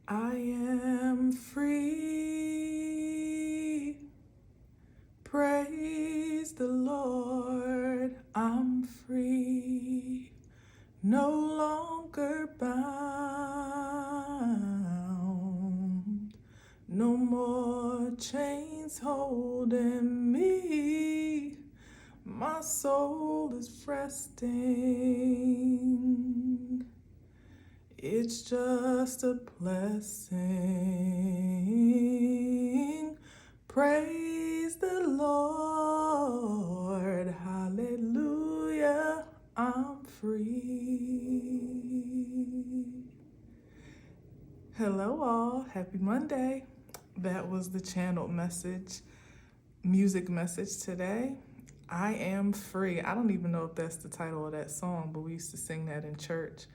I am free. Praise the Lord. I'm free. No longer bound. No more chains holding me. My soul is resting. It's just a blessing. Praise the Lord. Hallelujah. I'm free. Hello, all. Happy Monday. That was the channeled message, music message today. I am free. I don't even know if that's the title of that song, but we used to sing that in church.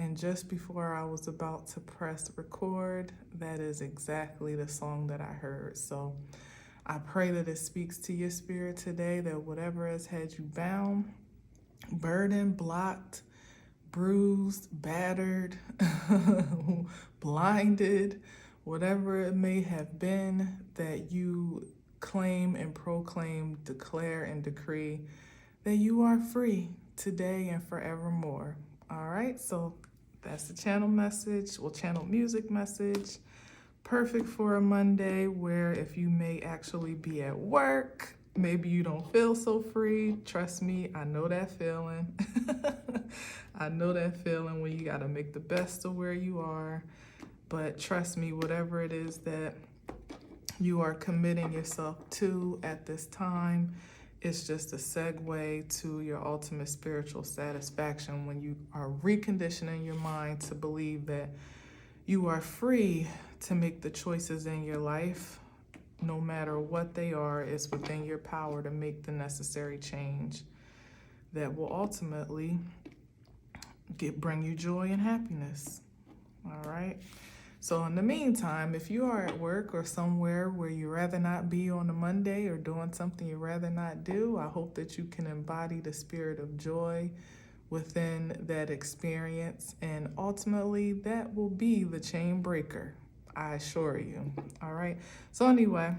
And just before I was about to press record, that is exactly the song that I heard. So I pray that it speaks to your spirit today, that whatever has had you bound, burdened, blocked, bruised, battered, blinded, whatever it may have been, that you claim and proclaim, declare and decree that you are free today and forevermore. All right, so that's the channel message, channel music message. Perfect for a Monday where if you may actually be at work, maybe you don't feel so free. Trust me, I know that feeling. I know that feeling when you got to make the best of where you are. But trust me, whatever it is that you are committing yourself to at this time, it's just a segue to your ultimate spiritual satisfaction when you are reconditioning your mind to believe that you are free to make the choices in your life. No matter what they are, it's within your power to make the necessary change that will ultimately bring you joy and happiness. All right. So in the meantime, if you are at work or somewhere where you'd rather not be on a Monday or doing something you'd rather not do, I hope that you can embody the spirit of joy within that experience. And ultimately, that will be the chain breaker, I assure you. All right. So anyway,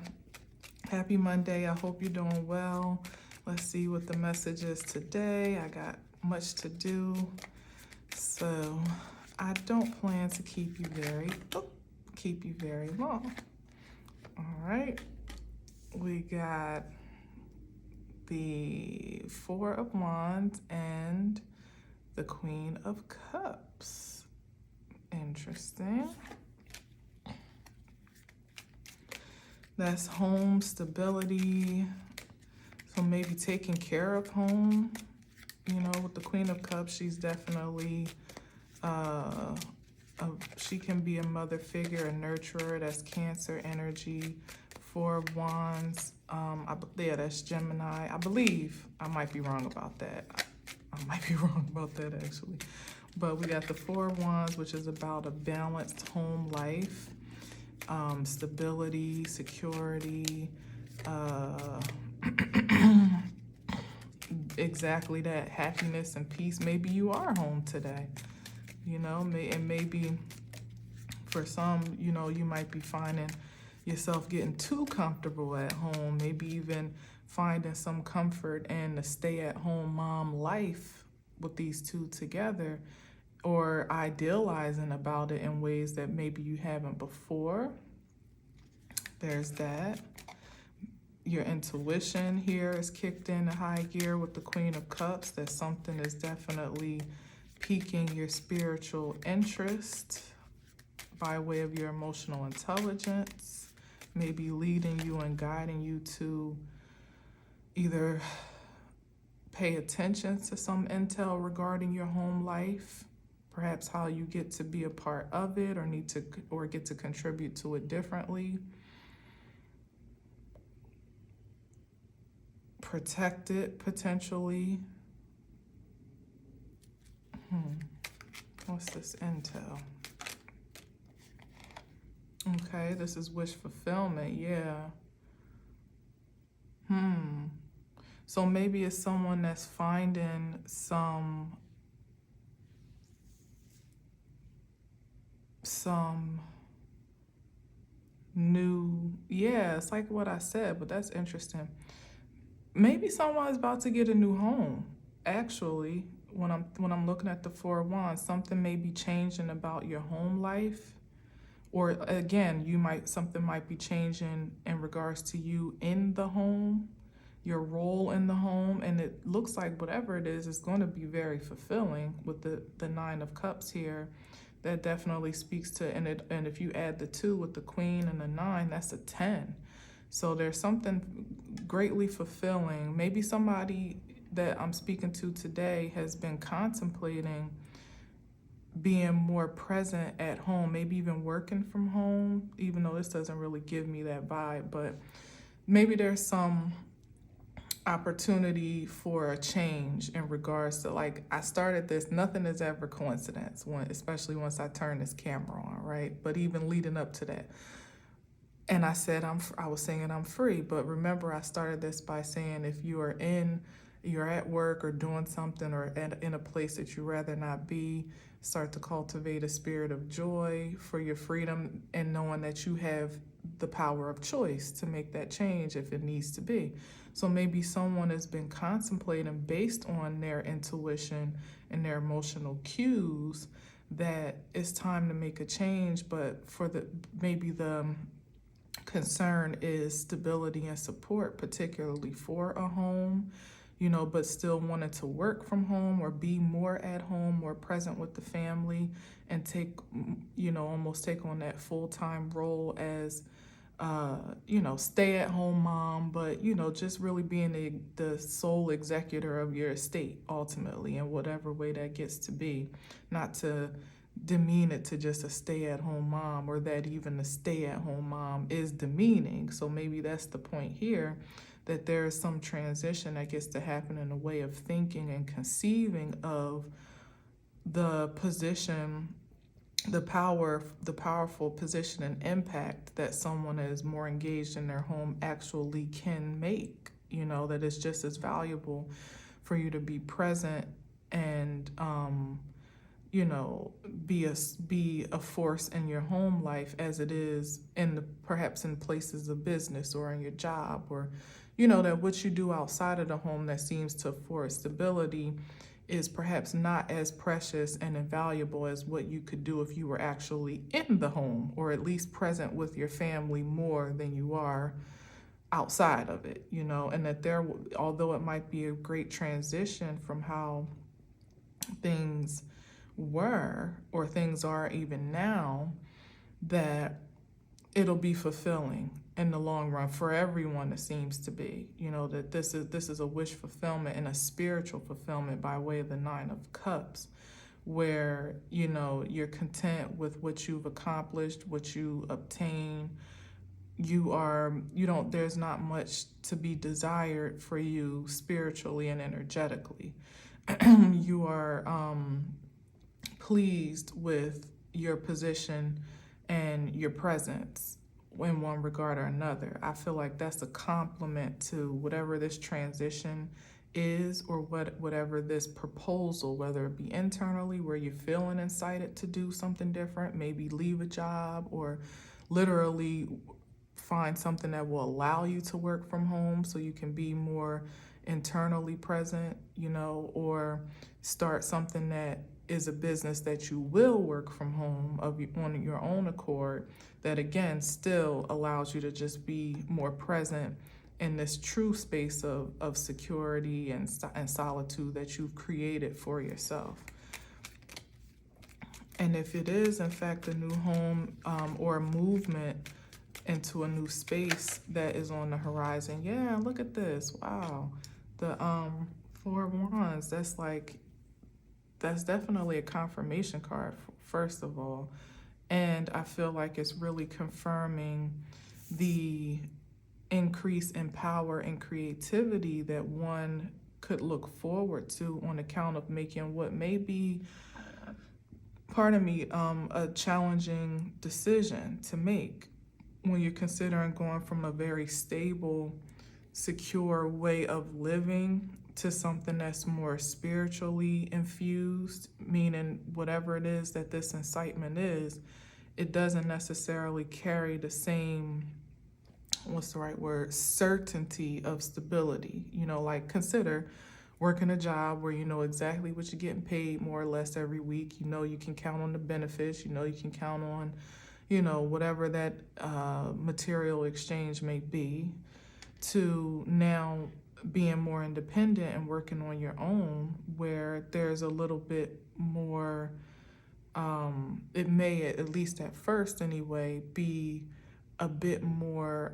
happy Monday. I hope you're doing well. Let's see what the message is today. I got much to do. So I don't plan to keep you very long. All right. We got the Four of Wands and the Queen of Cups. Interesting. That's home stability. So maybe taking care of home. You know, with the Queen of Cups, she's definitely she can be a mother figure, a nurturer. That's Cancer energy. Four of Wands. Yeah, that's Gemini. I believe. I might be wrong about that. I might be wrong about that actually. But we got the Four of Wands, which is about a balanced home life, stability, security, exactly that, happiness and peace. Maybe you are home today, you know, and maybe for some, you know, you might be finding yourself getting too comfortable at home, maybe even finding some comfort in the stay-at-home mom life with these two together, or idealizing about it in ways that maybe you haven't before. There's that. Your intuition here is kicked into high gear with the Queen of Cups. That something is definitely piquing your spiritual interest by way of your emotional intelligence, maybe leading you and guiding you to either pay attention to some intel regarding your home life, perhaps how you get to be a part of it or get to contribute to it differently. Protect it potentially. What's this intel? Okay, this is wish fulfillment, yeah. So maybe it's someone that's finding some new, yeah, it's like what I said, but that's interesting. Maybe someone's about to get a new home. Actually, when I'm looking at the Four of Wands, something may be changing about your home life. Or again, something might be changing in regards to you in the home, your role in the home, and it looks like whatever it is going to be very fulfilling with the Nine of Cups here. That definitely speaks to, and if you add the 2 with the Queen and the 9, that's a 10. So there's something greatly fulfilling. Maybe somebody that I'm speaking to today has been contemplating being more present at home, maybe even working from home, even though this doesn't really give me that vibe, but maybe there's some opportunity for a change in regards to, like, I started this, nothing is ever coincidence, especially once I turn this camera on, right? But even leading up to that, and I said I was saying I'm free, but remember I started this by saying if you're at work or doing something or in a place that you rather not be, start to cultivate a spirit of joy for your freedom and knowing that you have the power of choice to make that change if it needs to be. So maybe someone has been contemplating based on their intuition and their emotional cues that it's time to make a change, but maybe the concern is stability and support, particularly for a home, but still wanted to work from home or be more at home, more present with the family, and almost take on that full-time role as, stay-at-home mom, but, just really being the sole executor of your estate ultimately, in whatever way that gets to be. Not to demean it to just a stay-at-home mom, or that even a stay-at-home mom is demeaning. So maybe that's the point here, that there is some transition that gets to happen in a way of thinking and conceiving of the position, the powerful position and impact that someone that is more engaged in their home actually can make. That it's just as valuable for you to be present and be a force in your home life as it is perhaps in places of business or in your job, or that what you do outside of the home that seems to afford stability is perhaps not as precious and invaluable as what you could do if you were actually in the home, or at least present with your family more than you are outside of it, and that although it might be a great transition from how things were or things are even now, that it'll be fulfilling in the long run for everyone. It seems to be, that this is a wish fulfillment and a spiritual fulfillment by way of the Nine of Cups, where you're content with what you've accomplished, what you obtain. There's not much to be desired for you spiritually and energetically. You are pleased with your position and your presence in one regard or another. I feel like that's a compliment to whatever this transition is, or whatever this proposal, whether it be internally where you're feeling incited to do something different, maybe leave a job, or literally find something that will allow you to work from home so you can be more internally present, or start something that is a business that you will work from home on your own accord, that again still allows you to just be more present in this true space of security and solitude that you've created for yourself. And if it is in fact a new home, or a movement into a new space that is on the horizon, yeah, look at this, wow, the Four of Wands, that's definitely a confirmation card, first of all. And I feel like it's really confirming the increase in power and creativity that one could look forward to on account of making what may be, a challenging decision to make when you're considering going from a very stable, secure way of living to something that's more spiritually infused, meaning whatever it is that this incitement is it doesn't necessarily carry the same, what's the right word, certainty of stability. Like consider working a job where you know exactly what you're getting paid more or less every week. You can count on the benefits. You can count on, whatever that material exchange may be, to now being more independent and working on your own, where there's a little bit more, it may, at least at first anyway, be a bit more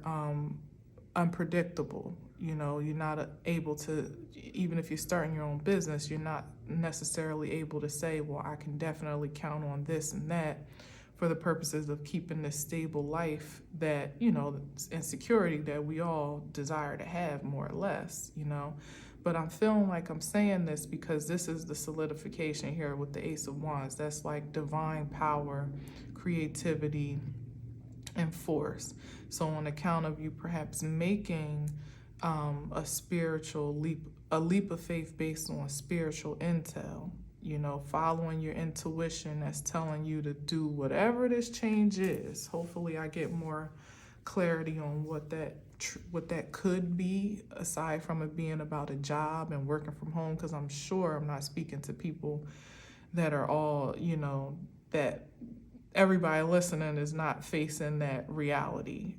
unpredictable. You're not able to, even if you're starting your own business, you're not necessarily able to say, well, I can definitely count on this and that for the purposes of keeping this stable life that, and security that we all desire to have, more or less. But I'm feeling like I'm saying this because this is the solidification here with the Ace of Wands. That's like divine power, creativity, and force. So on account of you perhaps making a spiritual leap, a leap of faith based on spiritual intel, following your intuition that's telling you to do whatever this change is. Hopefully I get more clarity on what that could be, aside from it being about a job and working from home, because I'm sure I'm not speaking to people that are all, that everybody listening is not facing that reality.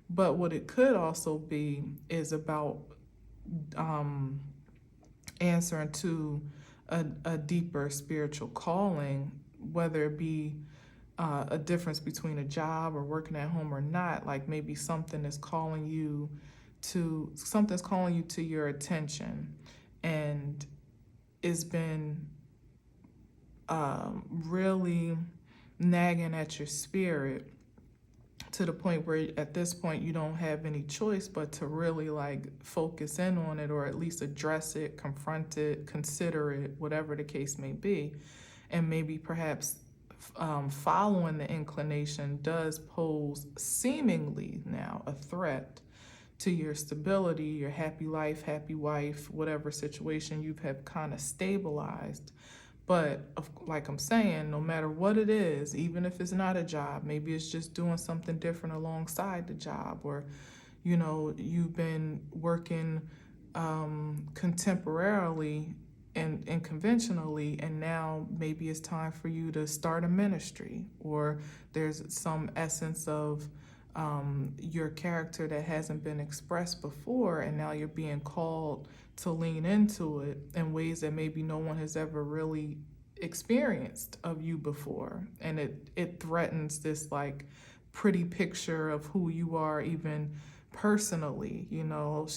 But what it could also be is about answering to a deeper spiritual calling, whether it be a difference between a job or working at home or not. Like maybe something's calling you to your attention, and it's been really nagging at your spirit, to the point where at this point you don't have any choice but to really like focus in on it, or at least address it, confront it, consider it, whatever the case may be. And maybe perhaps following the inclination does pose seemingly now a threat to your stability, your happy life, happy wife, whatever situation you have kind of stabilized. But like I'm saying, no matter what it is, even if it's not a job, maybe it's just doing something different alongside the job, or, you've been working contemporarily and conventionally, and now maybe it's time for you to start a ministry, or there's some essence of your character that hasn't been expressed before, and now you're being called to lean into it in ways that maybe no one has ever really experienced of you before. And it threatens this like pretty picture of who you are, even personally. You're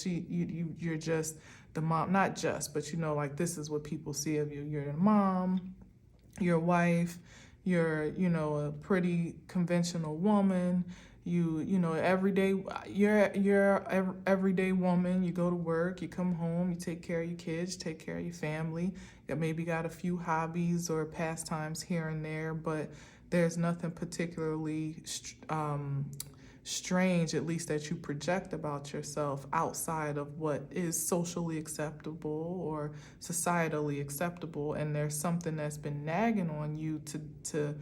just the mom, not just, but like this is what people see of you. You're a mom, your wife, you're a pretty conventional woman. Everyday, you're everyday woman. You go to work, you come home, you take care of your kids, take care of your family. You maybe got a few hobbies or pastimes here and there, but there's nothing particularly strange, at least that you project about yourself, outside of what is socially acceptable or societally acceptable. And there's something that's been nagging on you to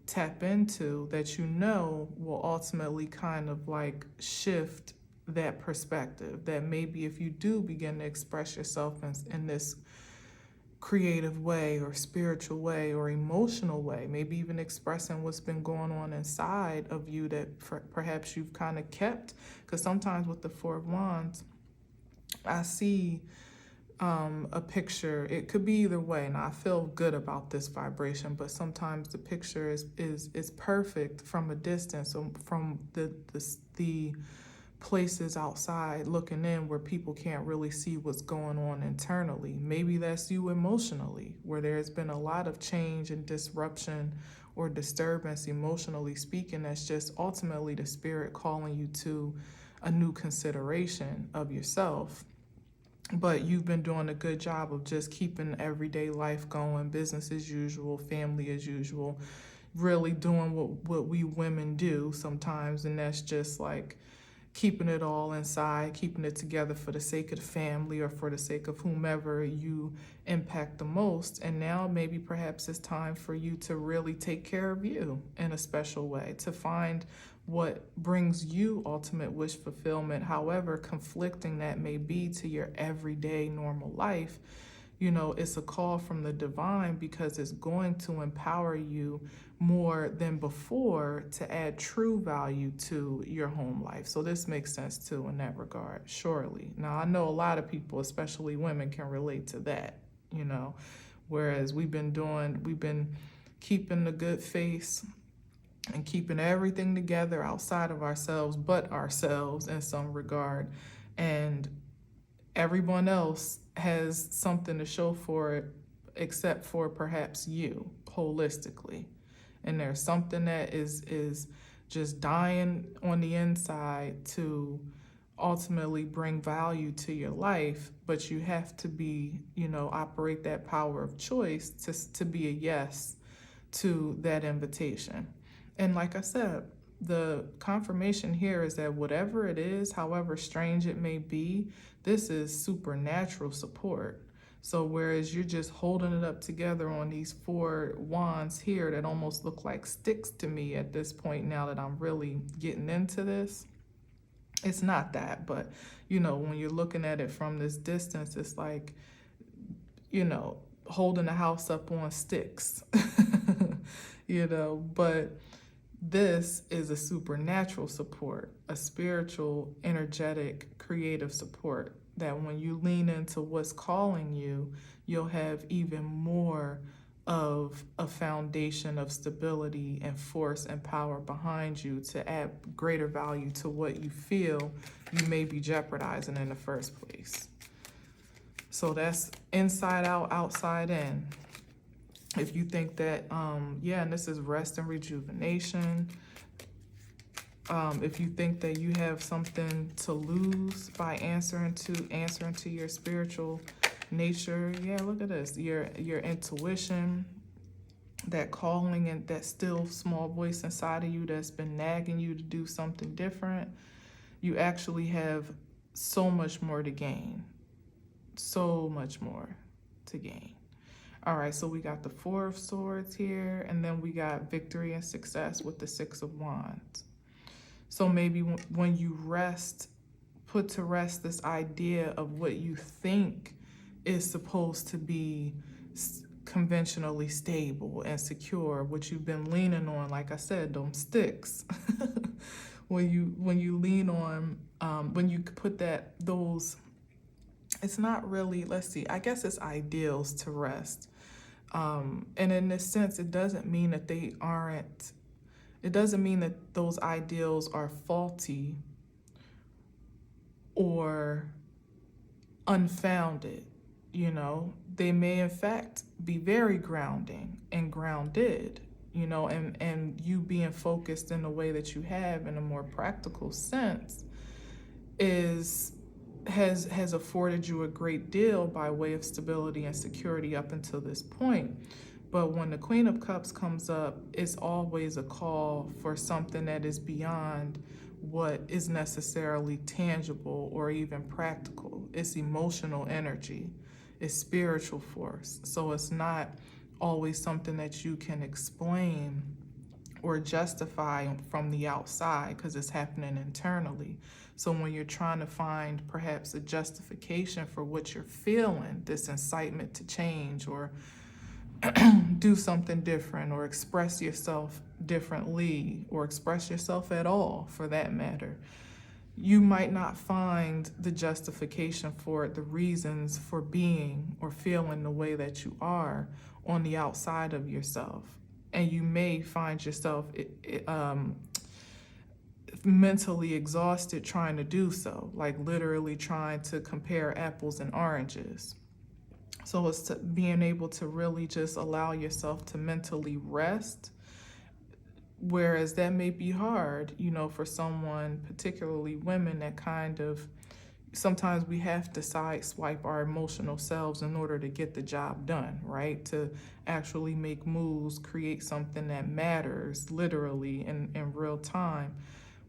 tap into, that will ultimately kind of like shift that perspective, that maybe if you do begin to express yourself in this creative way or spiritual way or emotional way, maybe even expressing what's been going on inside of you that perhaps you've kind of kept. Because sometimes with the Four of Wands, I see a picture. It could be either way. Now I feel good about this vibration, but sometimes the picture is perfect from a distance, from the places outside looking in, where people can't really see what's going on internally. Maybe that's you emotionally, where there's been a lot of change and disruption or disturbance emotionally speaking. That's just ultimately the spirit calling you to a new consideration of yourself. But you've been doing a good job of just keeping everyday life going, business as usual, family as usual, really doing what we women do sometimes, and that's just like keeping it all inside, keeping it together for the sake of the family or for the sake of whomever you impact the most. And now maybe perhaps it's time for you to really take care of you in a special way, to find what brings you ultimate wish fulfillment, however conflicting that may be to your everyday normal life. You know, it's a call from the divine because it's going to empower you more than before to add true value to your home life. So this makes sense too in that regard, surely. Now, I know a lot of people, especially women, can relate to that, you know, whereas we've been keeping the good face and keeping everything together outside of ourselves, but ourselves in some regard. And everyone else has something to show for it except for perhaps you holistically. And there's something that is just dying on the inside to ultimately bring value to your life, but you have to be, you know, operate that power of choice to be a yes to that invitation. And like I said, the confirmation here is that whatever it is, however strange it may be, this is supernatural support. So whereas you're just holding it up together on these 4 wands here that almost look like sticks to me at this point now that I'm really getting into this, it's not that. But, you know, when you're looking at it from this distance, it's like, you know, holding a house up on sticks, you know, but this is a supernatural support, a spiritual, energetic, creative support that when you lean into what's calling you, you'll have even more of a foundation of stability and force and power behind you to add greater value to what you feel you may be jeopardizing in the first place. So that's inside out, outside in. If you think that, and this is rest and rejuvenation. If you think that you have something to lose by answering to your spiritual nature, yeah, look at this. Your intuition, that calling and that still small voice inside of you that's been nagging you to do something different, you actually have so much more to gain. So much more to gain. All right, so we got the 4 of Swords here, and then we got victory and success with the 6 of Wands. So maybe when you put to rest this idea of what you think is supposed to be conventionally stable and secure, what you've been leaning on, like I said, them sticks. when you lean on, when you put those, it's not really, let's see, I guess it's ideals to rest. And in this sense, it doesn't mean that it doesn't mean that those ideals are faulty or unfounded. You know, they may in fact be very grounding and grounded, you know, and you being focused in the way that you have in a more practical sense has afforded you a great deal by way of stability and security up until this point. But when the Queen of Cups comes up, it's always a call for something that is beyond what is necessarily tangible or even practical. It's emotional energy, it's spiritual force. So it's not always something that you can explain or justify from the outside because it's happening internally. So when you're trying to find perhaps a justification for what you're feeling, this incitement to change or do something different or express yourself differently or express yourself at all for that matter, you might not find the justification for it, the reasons for being or feeling the way that you are on the outside of yourself. And you may find yourself mentally exhausted trying to do so, like literally trying to compare apples and oranges. So it's being able to really just allow yourself to mentally rest, whereas that may be hard, you know, for someone, particularly women, that kind of, sometimes we have to sideswipe our emotional selves in order to get the job done, right? To actually make moves, create something that matters literally in real time.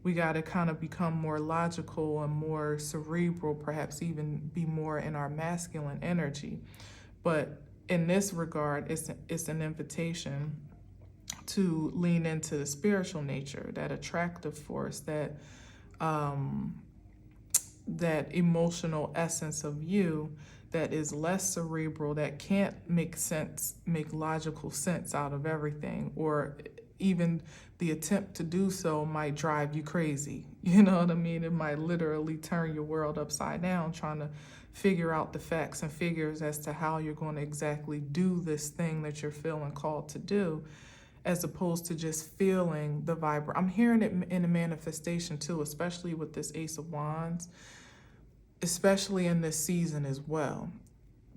We got to kind of become more logical and more cerebral, perhaps even be more in our masculine energy. But in this regard, it's an invitation to lean into the spiritual nature, that attractive force, um, that emotional essence of you that is less cerebral, that can't make logical sense out of everything, or even the attempt to do so might drive you crazy. You know what I mean? It might literally turn your world upside down trying to figure out the facts and figures as to how you're going to exactly do this thing that you're feeling called to do, as opposed to just feeling the vibe. I'm hearing it in a manifestation too, especially with this Ace of Wands, especially in this season as well.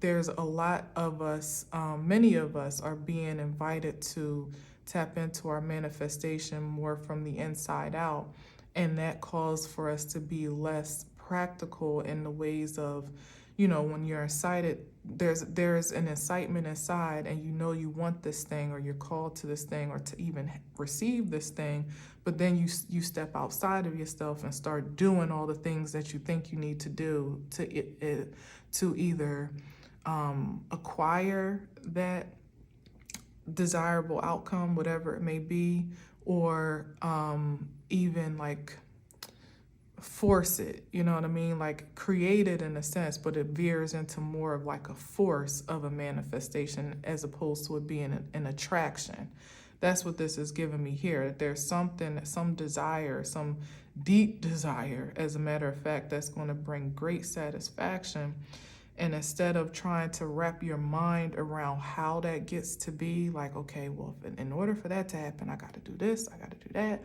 There's a lot of us, many of us are being invited to tap into our manifestation more from the inside out. And that calls for us to be less practical in the ways of, when you're excited, there's an excitement inside, and you want this thing, or you're called to this thing, or to even receive this thing. But then you step outside of yourself and start doing all the things that you think you need to do to either acquire that desirable outcome, whatever it may be, or even like force it, you know what I mean? Like create it in a sense, but it veers into more of like a force of a manifestation as opposed to it being an attraction. That's what this is giving me here. That there's some desire, some deep desire, as a matter of fact, that's going to bring great satisfaction. And instead of trying to wrap your mind around how that gets to be, like, okay, well, in order for that to happen, I got to do this, I got to do that.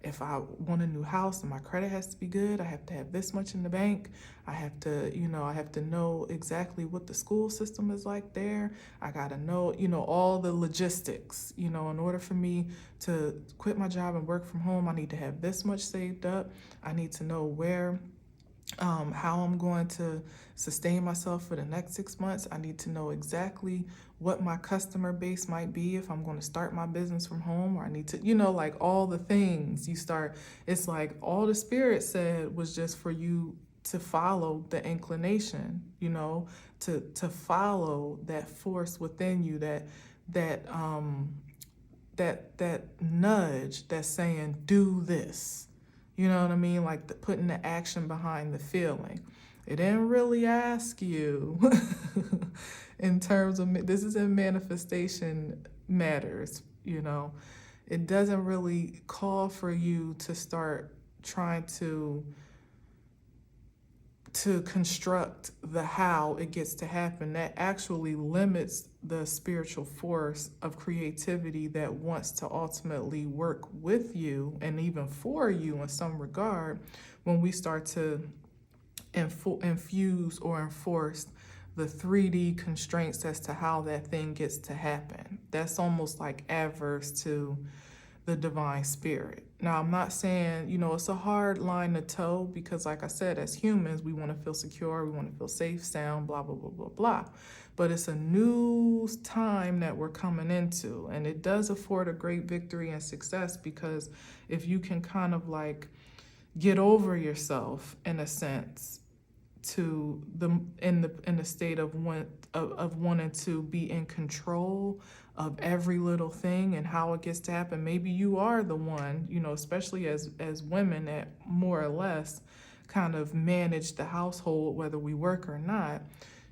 If I want a new house and my credit has to be good, I have to have this much in the bank. I have to, I have to know exactly what the school system is like there. I got to know, all the logistics. In order for me to quit my job and work from home, I need to have this much saved up. I need to know how I'm going to sustain myself for the next 6 months. I need to know exactly what my customer base might be if I'm going to start my business from home, or I need to, like all the things it's like all the Spirit said was just for you to follow the inclination, to follow that force within you, that nudge that's saying, do this. You know what I mean? Like putting the action behind the feeling. It didn't really ask you in terms of, this is in manifestation matters, It doesn't really call for you to start trying to construct the how it gets to happen. That actually limits the spiritual force of creativity that wants to ultimately work with you and even for you in some regard, when we start to infuse or enforce the 3D constraints as to how that thing gets to happen. That's almost like adverse to the divine spirit. Now, I'm not saying, it's a hard line to toe, because like I said, as humans, we want to feel secure, we want to feel safe, sound, blah, blah, blah, blah, blah. But it's a new time that we're coming into, and it does afford a great victory and success, because if you can kind of like get over yourself in a sense, to in the state of wanting to be in control of every little thing and how it gets to happen. Maybe you are the one, especially as women, that more or less kind of manage the household, whether we work or not.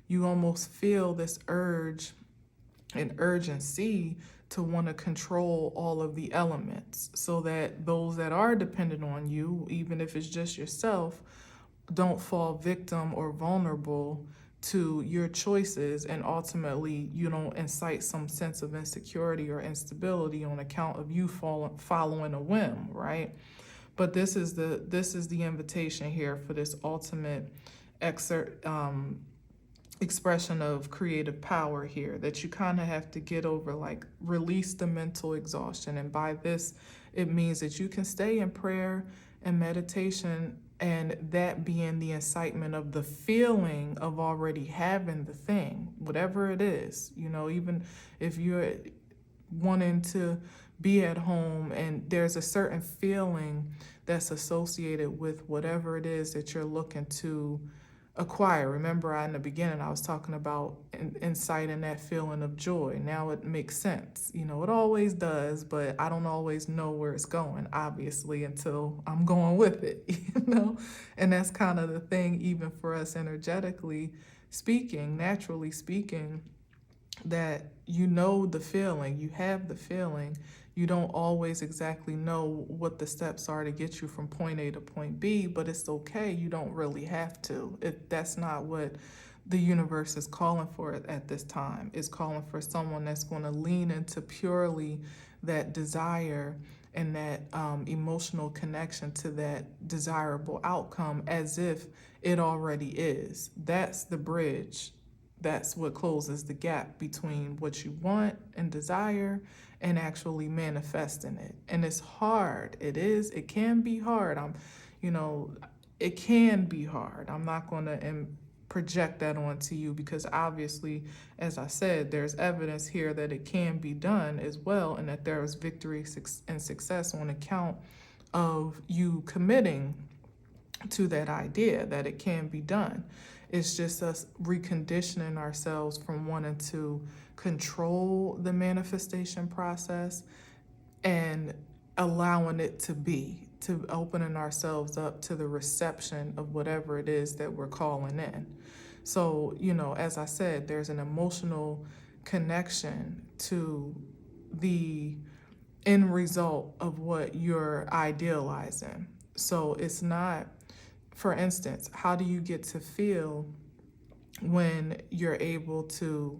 You almost feel this urge and urgency to want to control all of the elements, so that those that are dependent on you, even if it's just yourself, don't fall victim or vulnerable to your choices, and ultimately you don't incite some sense of insecurity or instability on account of you following a whim, right? But this is the invitation here for this ultimate expression of creative power here, that you kind of have to get over, like release the mental exhaustion. And by this, it means that you can stay in prayer and meditation, and that being the incitement of the feeling of already having the thing, whatever it is, even if you're wanting to be at home, and there's a certain feeling that's associated with whatever it is that you're looking to acquire. Remember, in the beginning, I was talking about insight and that feeling of joy. Now it makes sense. You know, it always does, but I don't always know where it's going, obviously, until I'm going with it, you know? And that's kind of the thing, even for us energetically speaking, naturally speaking, that you know the feeling, you have the feeling, you don't always exactly know what the steps are to get you from point A to point B, but it's okay. You don't really have to. That's not what the universe is calling for at this time. It's calling for someone that's going to lean into purely that desire and that emotional connection to that desirable outcome as if it already is. That's the bridge. That's what closes the gap between what you want and desire and actually manifesting it. And it's hard. It can be hard. You know, it can be hard. I'm not going to project that onto you because obviously, as I said, there's evidence here that it can be done as well, and that there is victory and success on account of you committing to that idea that it can be done. It's just us reconditioning ourselves from wanting to control the manifestation process and allowing it to be, to opening ourselves up to the reception of whatever it is that we're calling in. So, you know, as I said, there's an emotional connection to the end result of what you're idealizing. So it's not, for instance, how do you get to feel when you're able to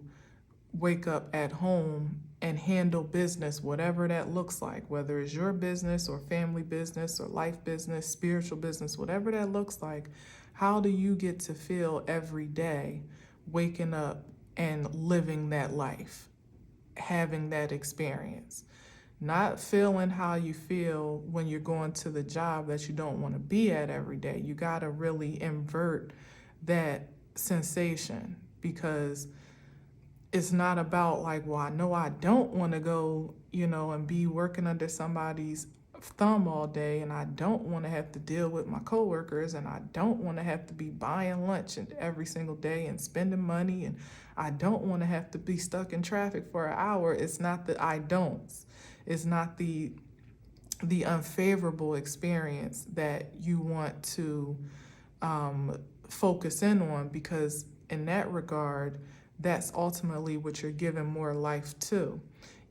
wake up at home and handle business, whatever that looks like, whether it's your business or family business or life business, spiritual business, whatever that looks like? How do you get to feel every day waking up and living that life, having that experience? Not feeling how you feel when you're going to the job that you don't want to be at every day. You got to really invert that sensation, because it's not about like, well, I know I don't want to go, you know, and be working under somebody's thumb all day, and I don't want to have to deal with my coworkers, and I don't want to have to be buying lunch and every single day and spending money, and I don't want to have to be stuck in traffic for an hour. It's not the I don'ts. It's not the unfavorable experience that you want to focus in on, because in that regard, that's ultimately what you're giving more life to.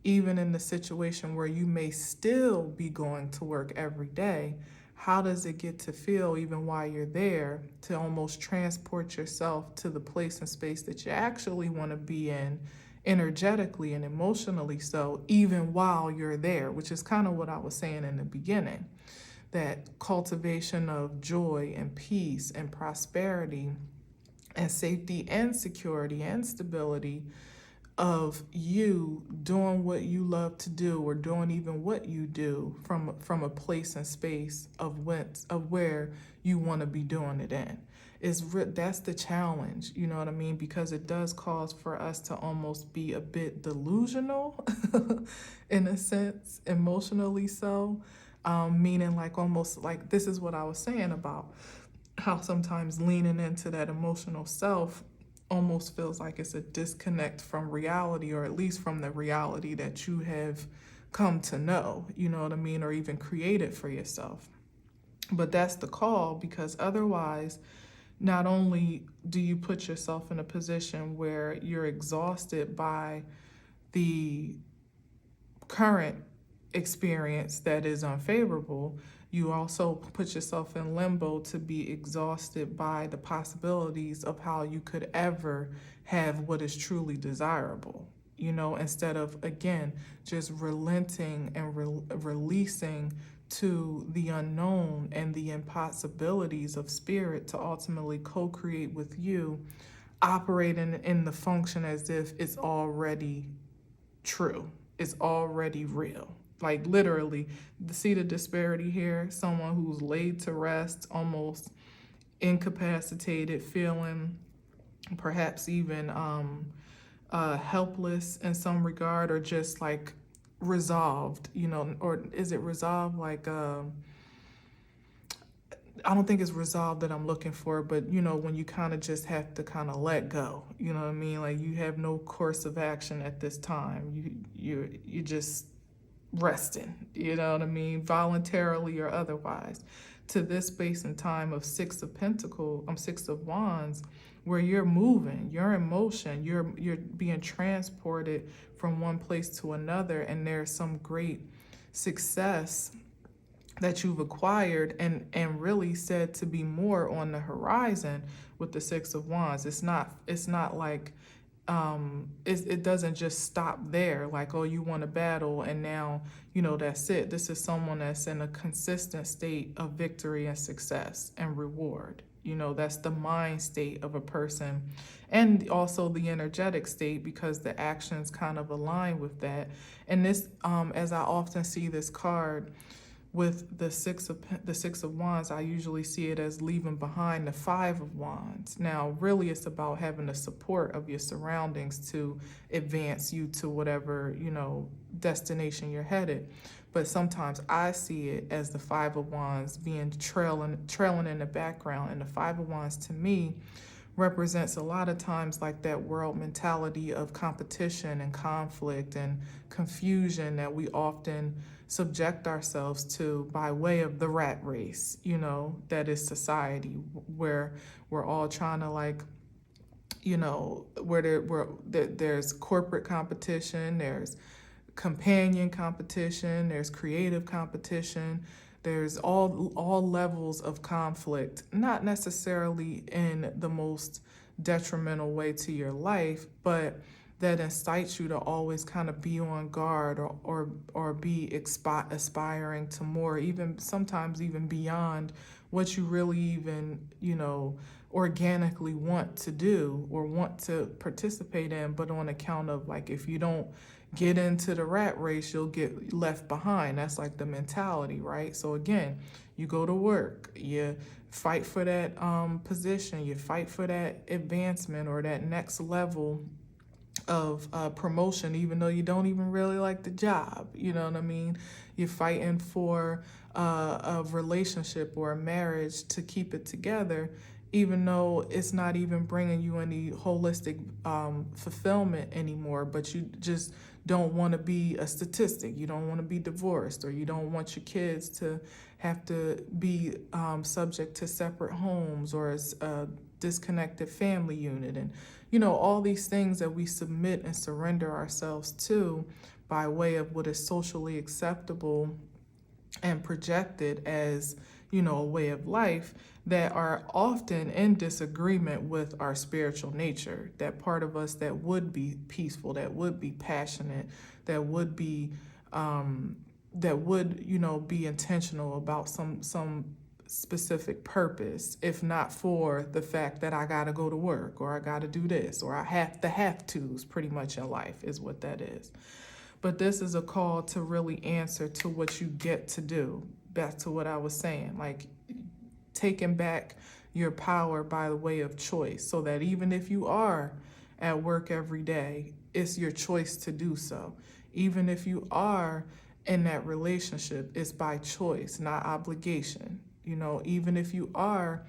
Even in the situation where you may still be going to work every day, how does it get to feel, even while you're there, to almost transport yourself to the place and space that you actually want to be in, energetically and emotionally so, even while you're there, which is kind of what I was saying in the beginning. That cultivation of joy and peace and prosperity and safety and security and stability of you doing what you love to do, or doing even what you do from a place and space of where you want to be doing it in. That's the challenge, you know what I mean? Because it does cause for us to almost be a bit delusional in a sense, emotionally so, meaning like almost like this is what I was saying about how sometimes leaning into that emotional self almost feels like it's a disconnect from reality, or at least from the reality that you have come to know, you know what I mean, or even created for yourself. But that's the call, because otherwise, not only do you put yourself in a position where you're exhausted by the current experience that is unfavorable, you also put yourself in limbo to be exhausted by the possibilities of how you could ever have what is truly desirable. You know, instead of, again, just relenting and releasing to the unknown and the impossibilities of spirit to ultimately co-create with you, operating in the function as if it's already true, it's already real. Like literally, see the disparity here? Someone who's laid to rest, almost incapacitated, feeling perhaps even helpless in some regard, or just like resolved, or is it resolved like, I don't think it's resolved that I'm looking for, but when you kind of just have to kind of let go, you know what I mean? Like you have no course of action at this time. You just resting, you know what I mean? Voluntarily or otherwise. To this space and time of Six of Wands, where you're moving, you're in motion, you're being transported from one place to another, and there's some great success that you've acquired and really said to be more on the horizon with the Six of Wands. It's not like it doesn't just stop there, like, oh, you won a battle and now that's it. This is someone that's in a consistent state of victory and success and reward. That's the mind state of a person, and also the energetic state, because the actions kind of align with that. And this, as I often see this card with the Six of Wands, I usually see it as leaving behind the Five of Wands. Now, really, it's about having the support of your surroundings to advance you to whatever, destination you're headed. But sometimes I see it as the Five of Wands being trailing in the background. And the Five of Wands, to me, represents a lot of times like that world mentality of competition and conflict and confusion that we often subject ourselves to by way of the rat race, that is society, where we're all trying to where there's corporate competition, there's companion competition, there's creative competition, there's all levels of conflict, not necessarily in the most detrimental way to your life, but that incites you to always kind of be on guard or be aspiring to more, even sometimes even beyond what you really even, organically want to do or want to participate in. But on account of, like, if you don't get into the rat race, you'll get left behind. That's like the mentality, right? So again, you go to work, you fight for that position, you fight for that advancement or that next level of promotion, even though you don't even really like the job. You know what I mean? You're fighting for a relationship or a marriage to keep it together, even though it's not even bringing you any holistic fulfillment anymore. But you just don't want to be a statistic. You don't want to be divorced, or you don't want your kids to have to be subject to separate homes or a disconnected family unit. And all these things that we submit and surrender ourselves to by way of what is socially acceptable and projected as, a way of life, that are often in disagreement with our spiritual nature, that part of us that would be peaceful, that would be passionate, that would be, be intentional about some specific purpose, if not for the fact that I gotta go to work or I gotta do this or I have to's pretty much in life is what that is. But this is a call to really answer to what you get to do. Back to what I was saying, like taking back your power by the way of choice, so that even if you are at work every day, it's your choice to do so. Even if you are in that relationship, it's by choice, not obligation. Even if you are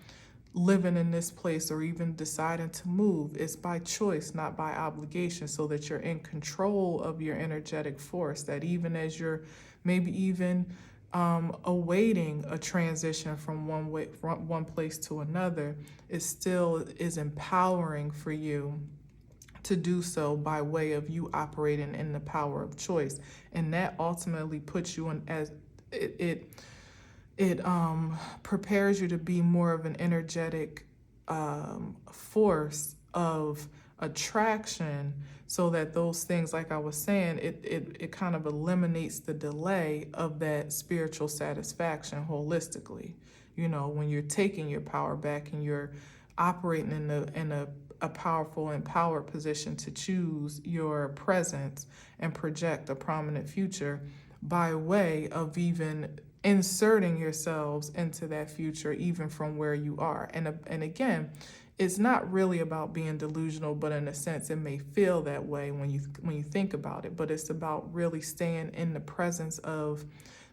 living in this place or even deciding to move, it's by choice, not by obligation, so that you're in control of your energetic force, that even as you're maybe even awaiting a transition from one place to another, it still is empowering for you to do so by way of you operating in the power of choice. And that ultimately puts you in, as it prepares you to be more of an energetic force of attraction, so that those things, like I was saying, it kind of eliminates the delay of that spiritual satisfaction holistically. When you're taking your power back and you're operating in a powerful, empowered position to choose your presence and project a prominent future by way of even inserting yourselves into that future, even from where you are. And again, it's not really about being delusional, but in a sense, it may feel that way when you think about it. But it's about really staying in the presence of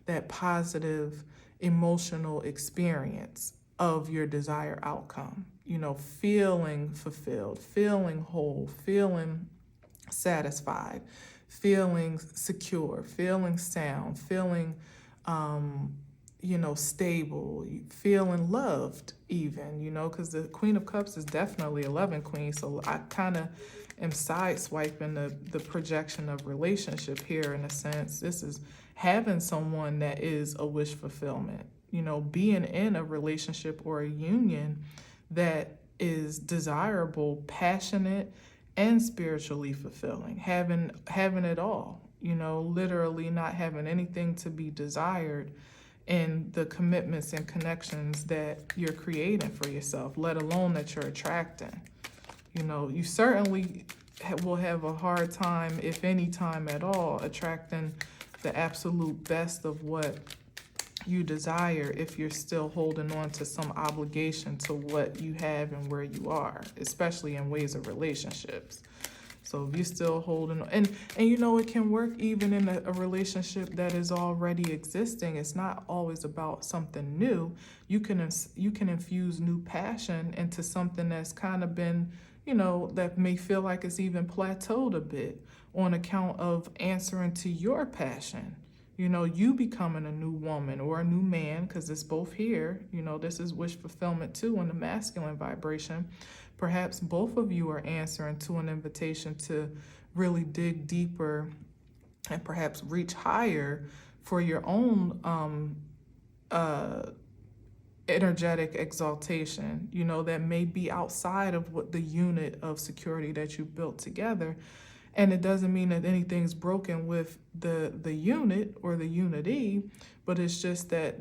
that positive emotional experience of your desired outcome. You know, feeling fulfilled, feeling whole, feeling satisfied, feeling secure, feeling sound, feeling stable, feeling loved even, because the Queen of Cups is definitely a loving queen. So I kind of am sideswiping the projection of relationship here in a sense. This is having someone that is a wish fulfillment, being in a relationship or a union that is desirable, passionate, and spiritually fulfilling, having it all, literally not having anything to be desired in the commitments and connections that you're creating for yourself, let alone that you're attracting. You certainly will have a hard time, if any time at all, attracting the absolute best of what you desire if you're still holding on to some obligation to what you have and where you are, especially in ways of relationships. So if you're still holding on, and it can work even in a relationship that is already existing. It's not always about something new. You can infuse new passion into something that's kind of been, that may feel like it's even plateaued a bit on account of answering to your passion. You becoming a new woman or a new man, because it's both here. This is wish fulfillment too in the masculine vibration. Perhaps both of you are answering to an invitation to really dig deeper and perhaps reach higher for your own energetic exaltation, that may be outside of what the unit of security that you built together. And it doesn't mean that anything's broken with the unit or the unity, but it's just that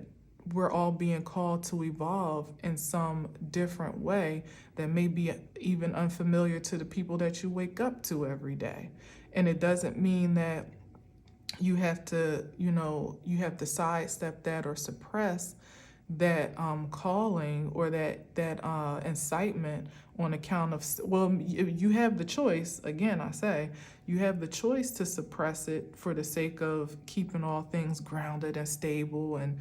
we're all being called to evolve in some different way that may be even unfamiliar to the people that you wake up to every day. And it doesn't mean that you have to sidestep that or suppress that calling or that incitement on account of, you have the choice. Again, I say you have the choice to suppress it for the sake of keeping all things grounded and stable, and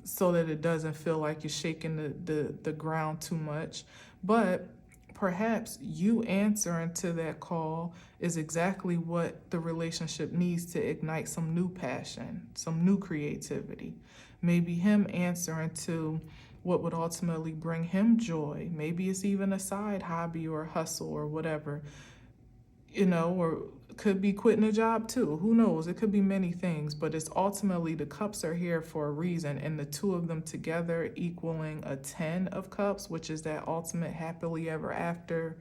so that it doesn't feel like you're shaking the ground too much. But perhaps you answering to that call is exactly what the relationship needs to ignite some new passion, some new creativity. Maybe him answering to what would ultimately bring him joy. Maybe it's even a side hobby or hustle or whatever, or could be quitting a job too. Who knows? It could be many things, but it's ultimately the cups are here for a reason, and the two of them together equaling a 10 of cups, which is that ultimate happily ever after,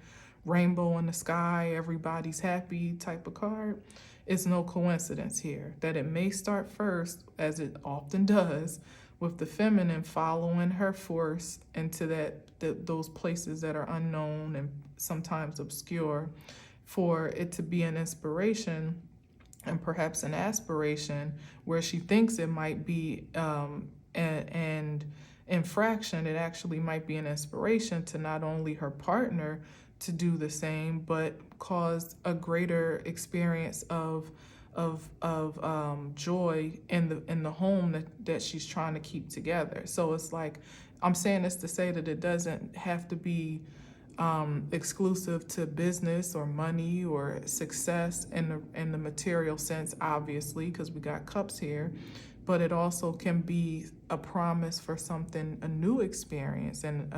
rainbow in the sky, everybody's happy type of card. It's no coincidence here that it may start first, as it often does, with the feminine following her force into those places that are unknown and sometimes obscure, for it to be an inspiration and perhaps an aspiration where she thinks it might be an infraction. It actually might be an inspiration to not only her partner to do the same, but cause a greater experience of joy in the home that she's trying to keep together. So it's like, I'm saying this to say that it doesn't have to be exclusive to business or money or success in the material sense, obviously, because we got cups here, but it also can be a promise for something, a new experience, and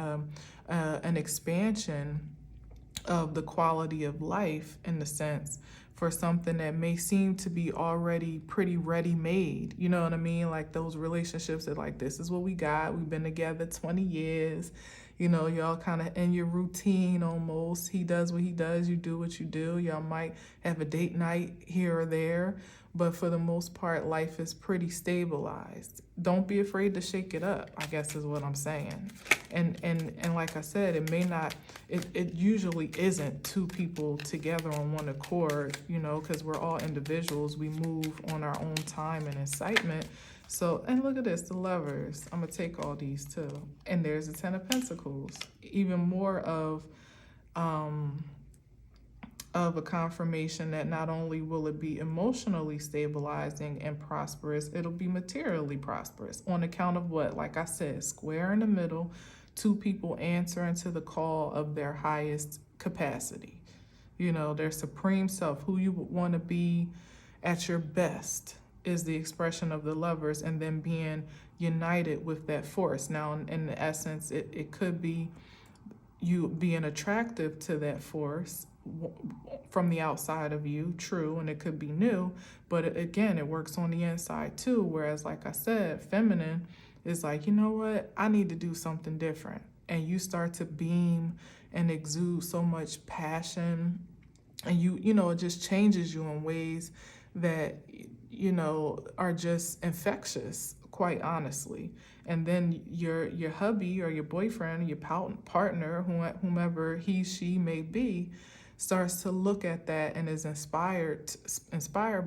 an expansion of the quality of life, in the sense, for something that may seem to be already pretty ready-made. You know what I mean? Like those relationships that, like, this is what we got. We've been together 20 years. Y'all kind of in your routine almost. He does what he does. You do what you do. Y'all might have a date night here or there. But for the most part, life is pretty stabilized. Don't be afraid to shake it up, I guess is what I'm saying. And like I said, it usually isn't two people together on one accord, because we're all individuals. We move on our own time and excitement. So, and look at this, the Lovers. I'm gonna take all these too. And there's the Ten of Pentacles. Even more um, of a confirmation that not only will it be emotionally stabilizing and prosperous, it'll be materially prosperous on account of what? Like I said, square in the middle, two people answering to the call of their highest capacity. You know, their supreme self, who you would want to be at your best is the expression of the Lovers, and then being united with that force. Now, in essence, it could be you being attractive to that force from the outside of you, true, and it could be new, but again, it works on the inside too. Whereas, like I said, feminine is like, you know what, I need to do something different. And you start to beam and exude so much passion, and you know, it just changes you in ways that, you know, are just infectious, quite honestly. And then your hubby or your boyfriend, your partner, whomever he, she may be, starts to look at that and is inspired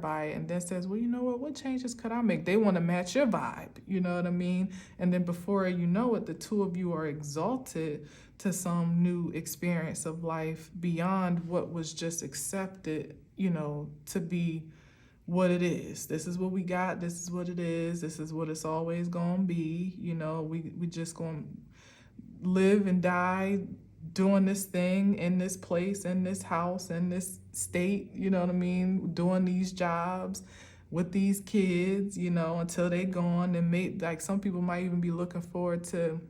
by it, and then says, well, you know what changes could I make? They want to match your vibe, you know what I mean? And then before you know it, the two of you are exalted to some new experience of life beyond what was just accepted, you know, to be what it is. This is what we got, this is what it is, this is what it's always gonna be. You know, we just gonna live and die doing this thing in this place, in this house, in this state, you know what I mean, doing these jobs with these kids, you know, until they gone. And like some people might even be looking forward to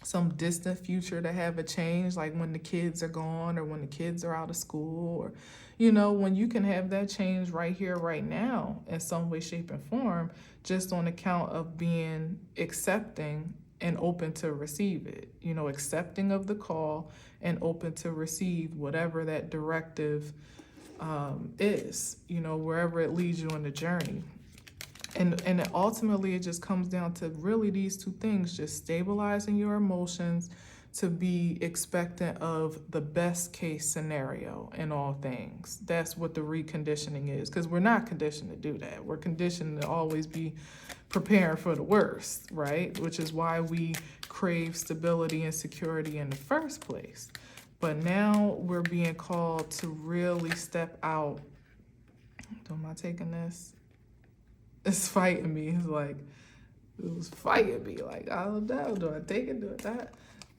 some distant future to have a change, like when the kids are gone or when the kids are out of school, or, you know, when you can have that change right here, right now, in some way, shape, and form, just on account of being accepting and open to receive it, you know, accepting of the call and open to receive whatever that directive is, you know, wherever it leads you on the journey. And ultimately, it just comes down to really these two things, just stabilizing your emotions to be expectant of the best case scenario in all things. That's what the reconditioning is, because we're not conditioned to do that. We're conditioned to always be preparing for the worst, right? Which is why we crave stability and security in the first place. But now we're being called to really step out. Am I taking this? It's fighting me. It's like, it was fighting me. Like, I don't know. Do I take it? Do I not?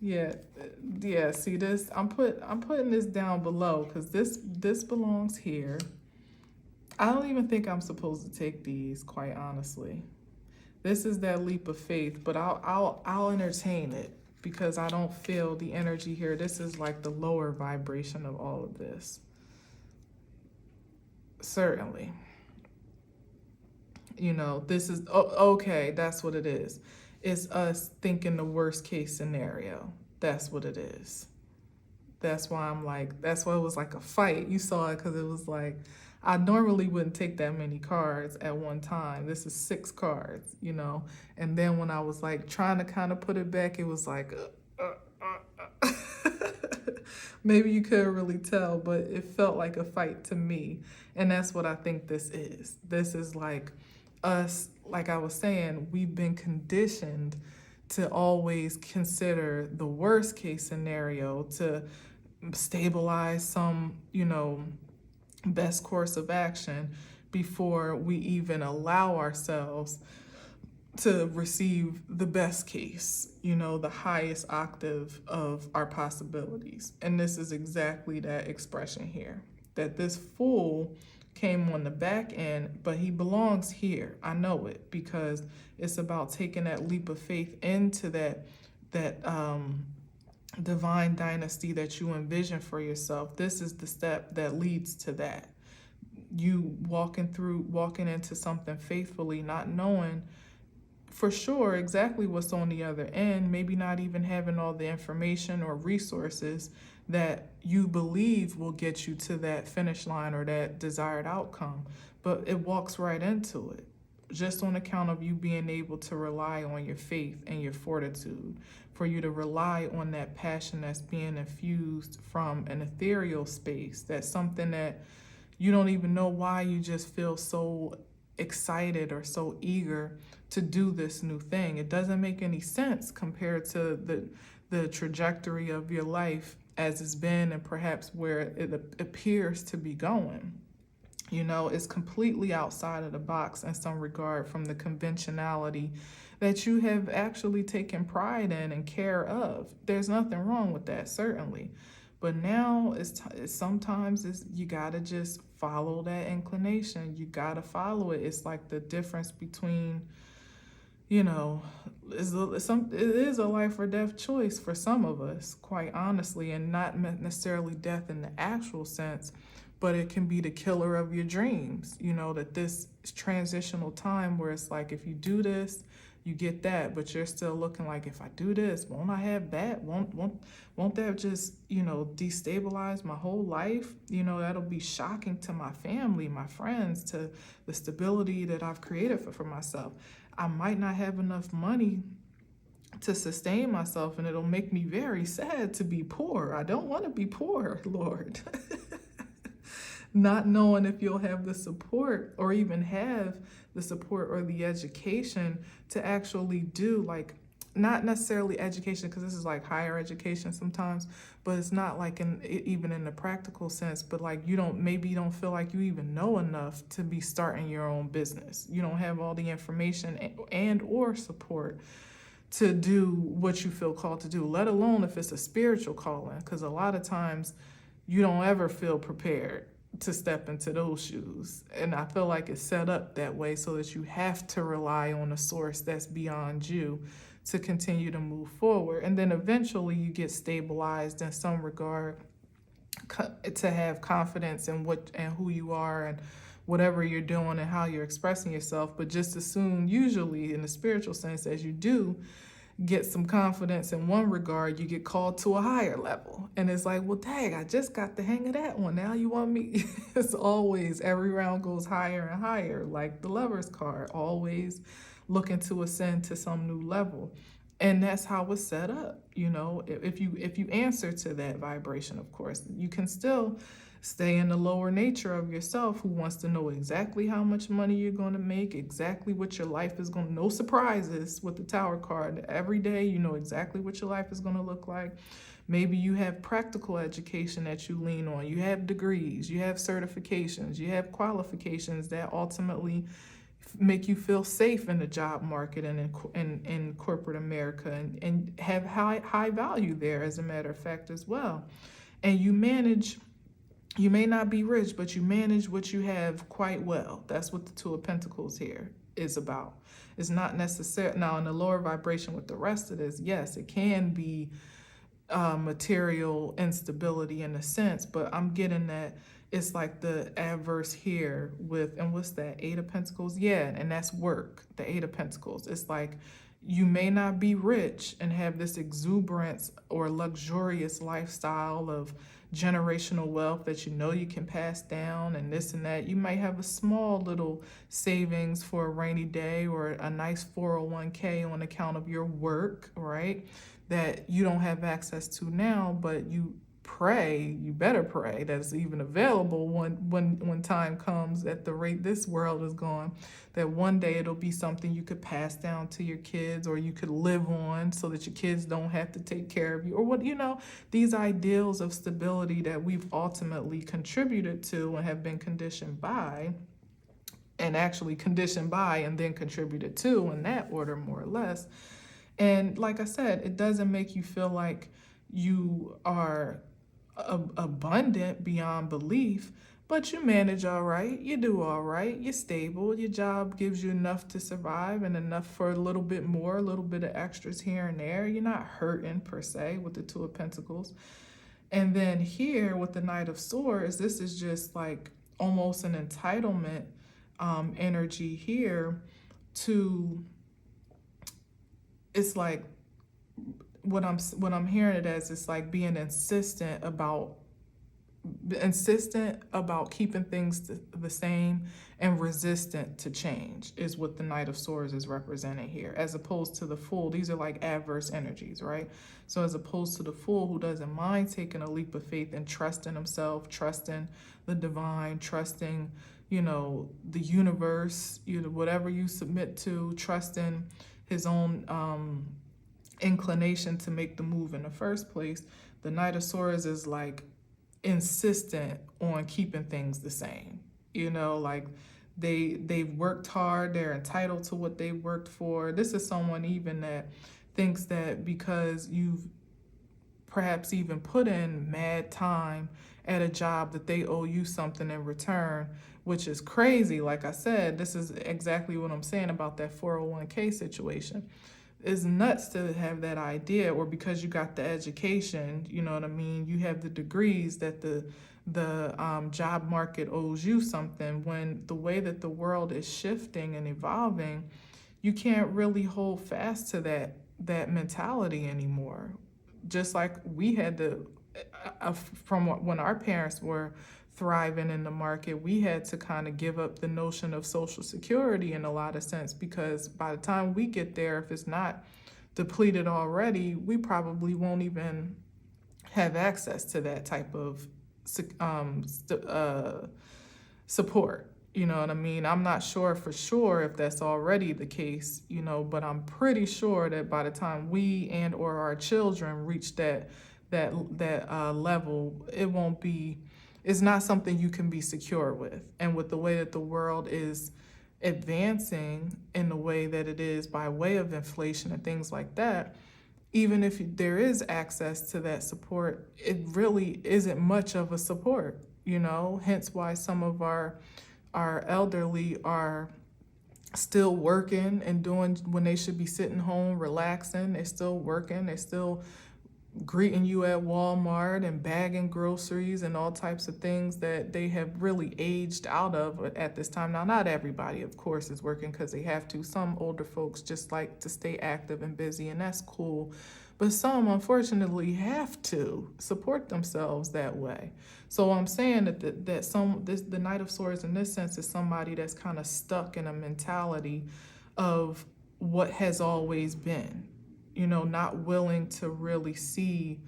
Yeah. See this? I'm putting this down below because this belongs here. I don't even think I'm supposed to take these, quite honestly. This is that leap of faith, but I'll entertain it because I don't feel the energy here. This is like the lower vibration of all of this. Certainly. You know, this is, okay, that's what it is. It's us thinking the worst case scenario. That's what it is. That's why that's why it was like a fight. You saw it because it was like, I normally wouldn't take that many cards at one time. This is 6 cards, you know? And then when I was like trying to kind of put it back, it was like, maybe you couldn't really tell, but it felt like a fight to me. And that's what I think this is. This is like us, like I was saying, we've been conditioned to always consider the worst case scenario to stabilize some, you know, best course of action before we even allow ourselves to receive the best case, you know, the highest octave of our possibilities. And this is exactly that expression here, that this fool came on the back end, but he belongs here. I know it because it's about taking that leap of faith into that divine dynasty that you envision for yourself. This is the step that leads to that. You walking into something faithfully, not knowing for sure exactly what's on the other end, maybe not even having all the information or resources that you believe will get you to that finish line or that desired outcome, but it walks right into it just on account of you being able to rely on your faith and your fortitude, for you to rely on that passion that's being infused from an ethereal space. That's something that you don't even know why, you just feel so excited or so eager to do this new thing. It doesn't make any sense compared to the trajectory of your life as it's been and perhaps where it appears to be going. You know, it's completely outside of the box in some regard from the conventionality that you have actually taken pride in and care of. There's nothing wrong with that, certainly. But now sometimes you gotta just follow that inclination. You gotta follow it. It's like the difference between, you know, it is a life or death choice for some of us, quite honestly, and not necessarily death in the actual sense, but it can be the killer of your dreams. You know, that this transitional time where it's like, if you do this, you get that, but you're still looking like, if I do this, won't I have that? Won't that just, you know, destabilize my whole life? You know, that'll be shocking to my family, my friends, to the stability that I've created for myself. I might not have enough money to sustain myself, and it'll make me very sad to be poor. I don't want to be poor, Lord. Not knowing if you'll have the support or even have the support or the education to actually do, like, not necessarily education, because this is like higher education sometimes, but it's not like even in the practical sense, but like you don't feel like you even know enough to be starting your own business. You don't have all the information and or support to do what you feel called to do, let alone if it's a spiritual calling, because a lot of times you don't ever feel prepared to step into those shoes. And I feel like it's set up that way so that you have to rely on a source that's beyond you to continue to move forward. And then eventually you get stabilized in some regard to have confidence in what and who you are and whatever you're doing and how you're expressing yourself. But just as soon, usually in the spiritual sense, as you do get some confidence in one regard, you get called to a higher level. And it's like, well, dang, I just got the hang of that one. Now you want me? It's always, every round goes higher and higher, like the Lover's card, always looking to ascend to some new level. And that's how it's set up. You know, if you answer to that vibration, of course, you can still stay in the lower nature of yourself, who wants to know exactly how much money you're going to make, exactly what your life is going to, no surprises with the Tower card. Every day you know exactly what your life is going to look like. Maybe you have practical education that you lean on. You have degrees, you have certifications, you have qualifications that ultimately make you feel safe in the job market and in corporate America, and have high value there, as a matter of fact, as well. And you may not be rich, but you manage what you have quite well. That's what the Two of Pentacles here is about. It's not necessary. Now, in the lower vibration with the rest of this, yes, it can be material instability in a sense, but I'm getting that it's like the adverse here with, and what's that, Eight of Pentacles? Yeah, and that's work, the Eight of Pentacles. It's like you may not be rich and have this exuberance or luxurious lifestyle of generational wealth that you know you can pass down and this and that. You might have a small little savings for a rainy day or a nice 401k on account of your work, right? That you don't have access to now, but you better pray that it's even available when time comes, at the rate this world is going, that one day it'll be something you could pass down to your kids, or you could live on so that your kids don't have to take care of you, or what, you know, these ideals of stability that we've ultimately contributed to and have been conditioned by, and actually conditioned by and then contributed to, in that order, more or less. And like I said, it doesn't make you feel like you are abundant beyond belief, but you manage all right, you do all right, you're stable, your job gives you enough to survive and enough for a little bit more, a little bit of extras here and there. You're not hurting per se with the Two of Pentacles. And then here with the Knight of Swords, this is just like almost an entitlement energy here to, it's like, what I'm hearing it as, it's like being insistent about keeping things the same and resistant to change, is what the Knight of Swords is representing here, as opposed to the Fool. These are like adverse energies, right? So as opposed to the Fool, who doesn't mind taking a leap of faith and trusting himself, trusting the divine, trusting, the universe, whatever you submit to, trusting his own inclination to make the move in the first place. The Knight of Swords is like insistent on keeping things the same. Like they've worked hard, they're entitled to what they worked for. This is someone even that thinks that because you've perhaps even put in mad time at a job that they owe you something in return, which is crazy. Like I said, this is exactly what I'm saying about that 401k situation. It's nuts to have that idea, or because you got the education, you know what I mean? You have the degrees that the job market owes you something, when the way that the world is shifting and evolving, you can't really hold fast to that mentality anymore. Just like we had to, from when our parents were thriving in the market, we had to kind of give up the notion of Social Security in a lot of sense, because by the time we get there, if it's not depleted already, we probably won't even have access to that type of support. You know what I mean? I'm not sure for sure if that's already the case, but I'm pretty sure that by the time we and or our children reach that level, it's not something you can be secure with. And with the way that the world is advancing in the way that it is by way of inflation and things like that, even if there is access to that support, it really isn't much of a support, hence why some of our elderly are still working and doing when they should be sitting home relaxing. They're still working, they're still greeting you at Walmart and bagging groceries and all types of things that they have really aged out of at this time. Now, not everybody, of course, is working because they have to. Some older folks just like to stay active and busy, and that's cool. But some, unfortunately, have to support themselves that way. So I'm saying that the Knight of Swords in this sense is somebody that's kind of stuck in a mentality of what has always been, not willing to really see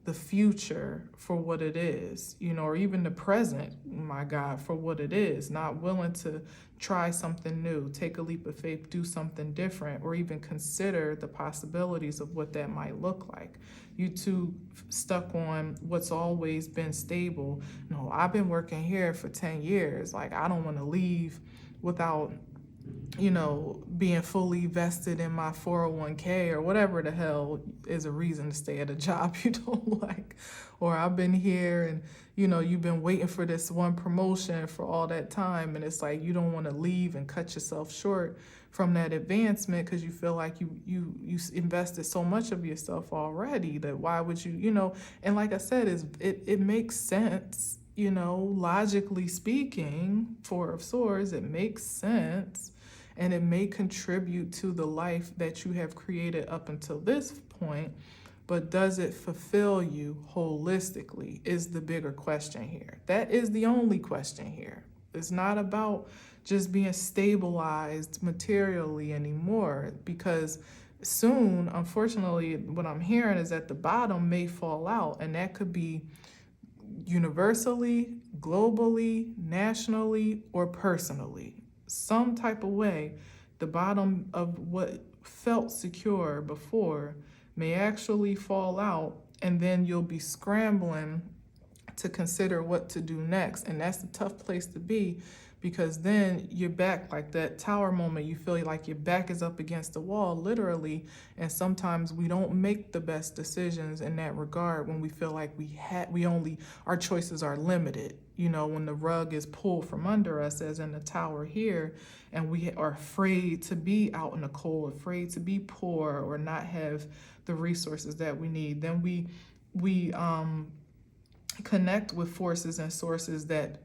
the future for what it is, or even the present, my God, for what it is, not willing to try something new, take a leap of faith, do something different, or even consider the possibilities of what that might look like. You too stuck on what's always been stable. No, I've been working here for 10 years. Like, I don't want to leave without being fully vested in my 401k or whatever the hell is a reason to stay at a job you don't like. Or I've been here and, you've been waiting for this one promotion for all that time, and it's like you don't want to leave and cut yourself short from that advancement because you feel like you invested so much of yourself already that why would you, and like I said, it makes sense, logically speaking. Four of Swords, it makes sense. And it may contribute to the life that you have created up until this point, but does it fulfill you holistically is the bigger question here. That is the only question here. It's not about just being stabilized materially anymore, because soon, unfortunately, what I'm hearing is that the bottom may fall out, and that could be universally, globally, nationally, or personally. Some type of way, the bottom of what felt secure before may actually fall out, and then you'll be scrambling to consider what to do next. And that's a tough place to be, because then you're back, like that tower moment, you feel like your back is up against the wall, literally. And sometimes we don't make the best decisions in that regard when we feel like our choices are limited. When the rug is pulled from under us, as in the tower here, and we are afraid to be out in the cold, afraid to be poor or not have the resources that we need, then we connect with forces and sources that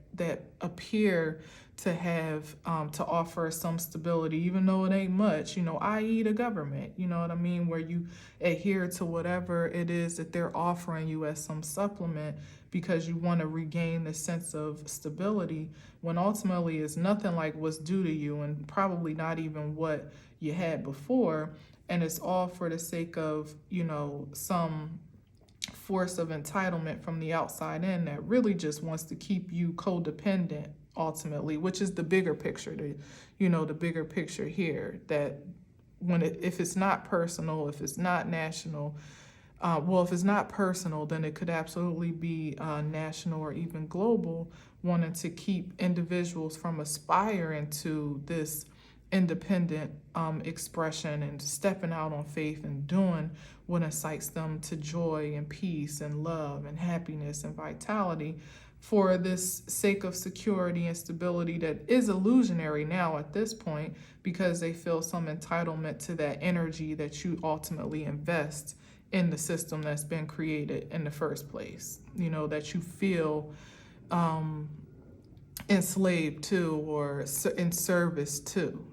appear to have to offer some stability, even though it ain't much, i.e. the government, you know what I mean, where you adhere to whatever it is that they're offering you as some supplement because you want to regain the sense of stability, when ultimately it's nothing like what's due to you, and probably not even what you had before, and it's all for the sake of, some force of entitlement from the outside in that really just wants to keep you codependent ultimately, which is the bigger picture, the bigger picture here, that if it's not personal, if it's not national, if it's not personal, then it could absolutely be national or even global, wanting to keep individuals from aspiring to this independent expression and stepping out on faith and doing what incites them to joy and peace and love and happiness and vitality, for this sake of security and stability that is illusionary now at this point, because they feel some entitlement to that energy that you ultimately invest in the system that's been created in the first place, that you feel enslaved to or in service to,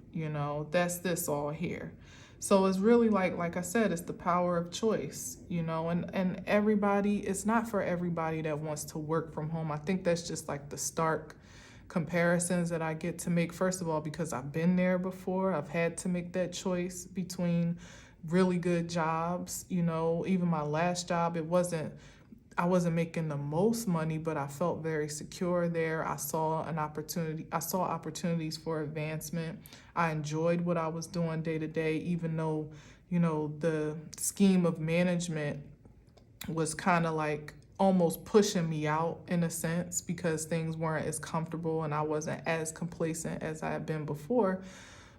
that's this all here. So it's really like I said, it's the power of choice, and everybody, it's not for everybody that wants to work from home. I think that's just like the stark comparisons that I get to make. First of all, because I've been there before, I've had to make that choice between really good jobs, even my last job, I wasn't making the most money, but I felt very secure there. I saw opportunities for advancement. I enjoyed what I was doing day to day, even though, the scheme of management was kind of like almost pushing me out in a sense, because things weren't as comfortable and I wasn't as complacent as I had been before.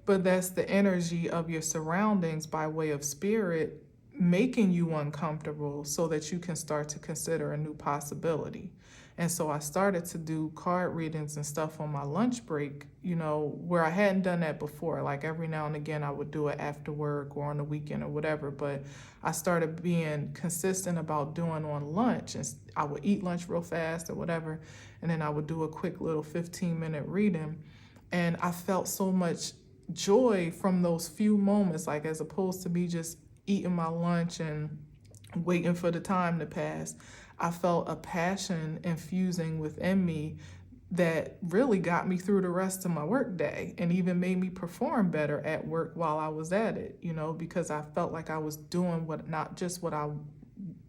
But that's the energy of your surroundings by way of spirit making you uncomfortable so that you can start to consider a new possibility. And so I started to do card readings and stuff on my lunch break, where I hadn't done that before. Like every now and again, I would do it after work or on the weekend or whatever. But I started being consistent about doing on lunch. And I would eat lunch real fast or whatever. And then I would do a quick little 15-minute reading. And I felt so much joy from those few moments, like as opposed to me just eating my lunch and waiting for the time to pass. I felt a passion infusing within me that really got me through the rest of my work day and even made me perform better at work while I was at it, because I felt like I was doing not just what I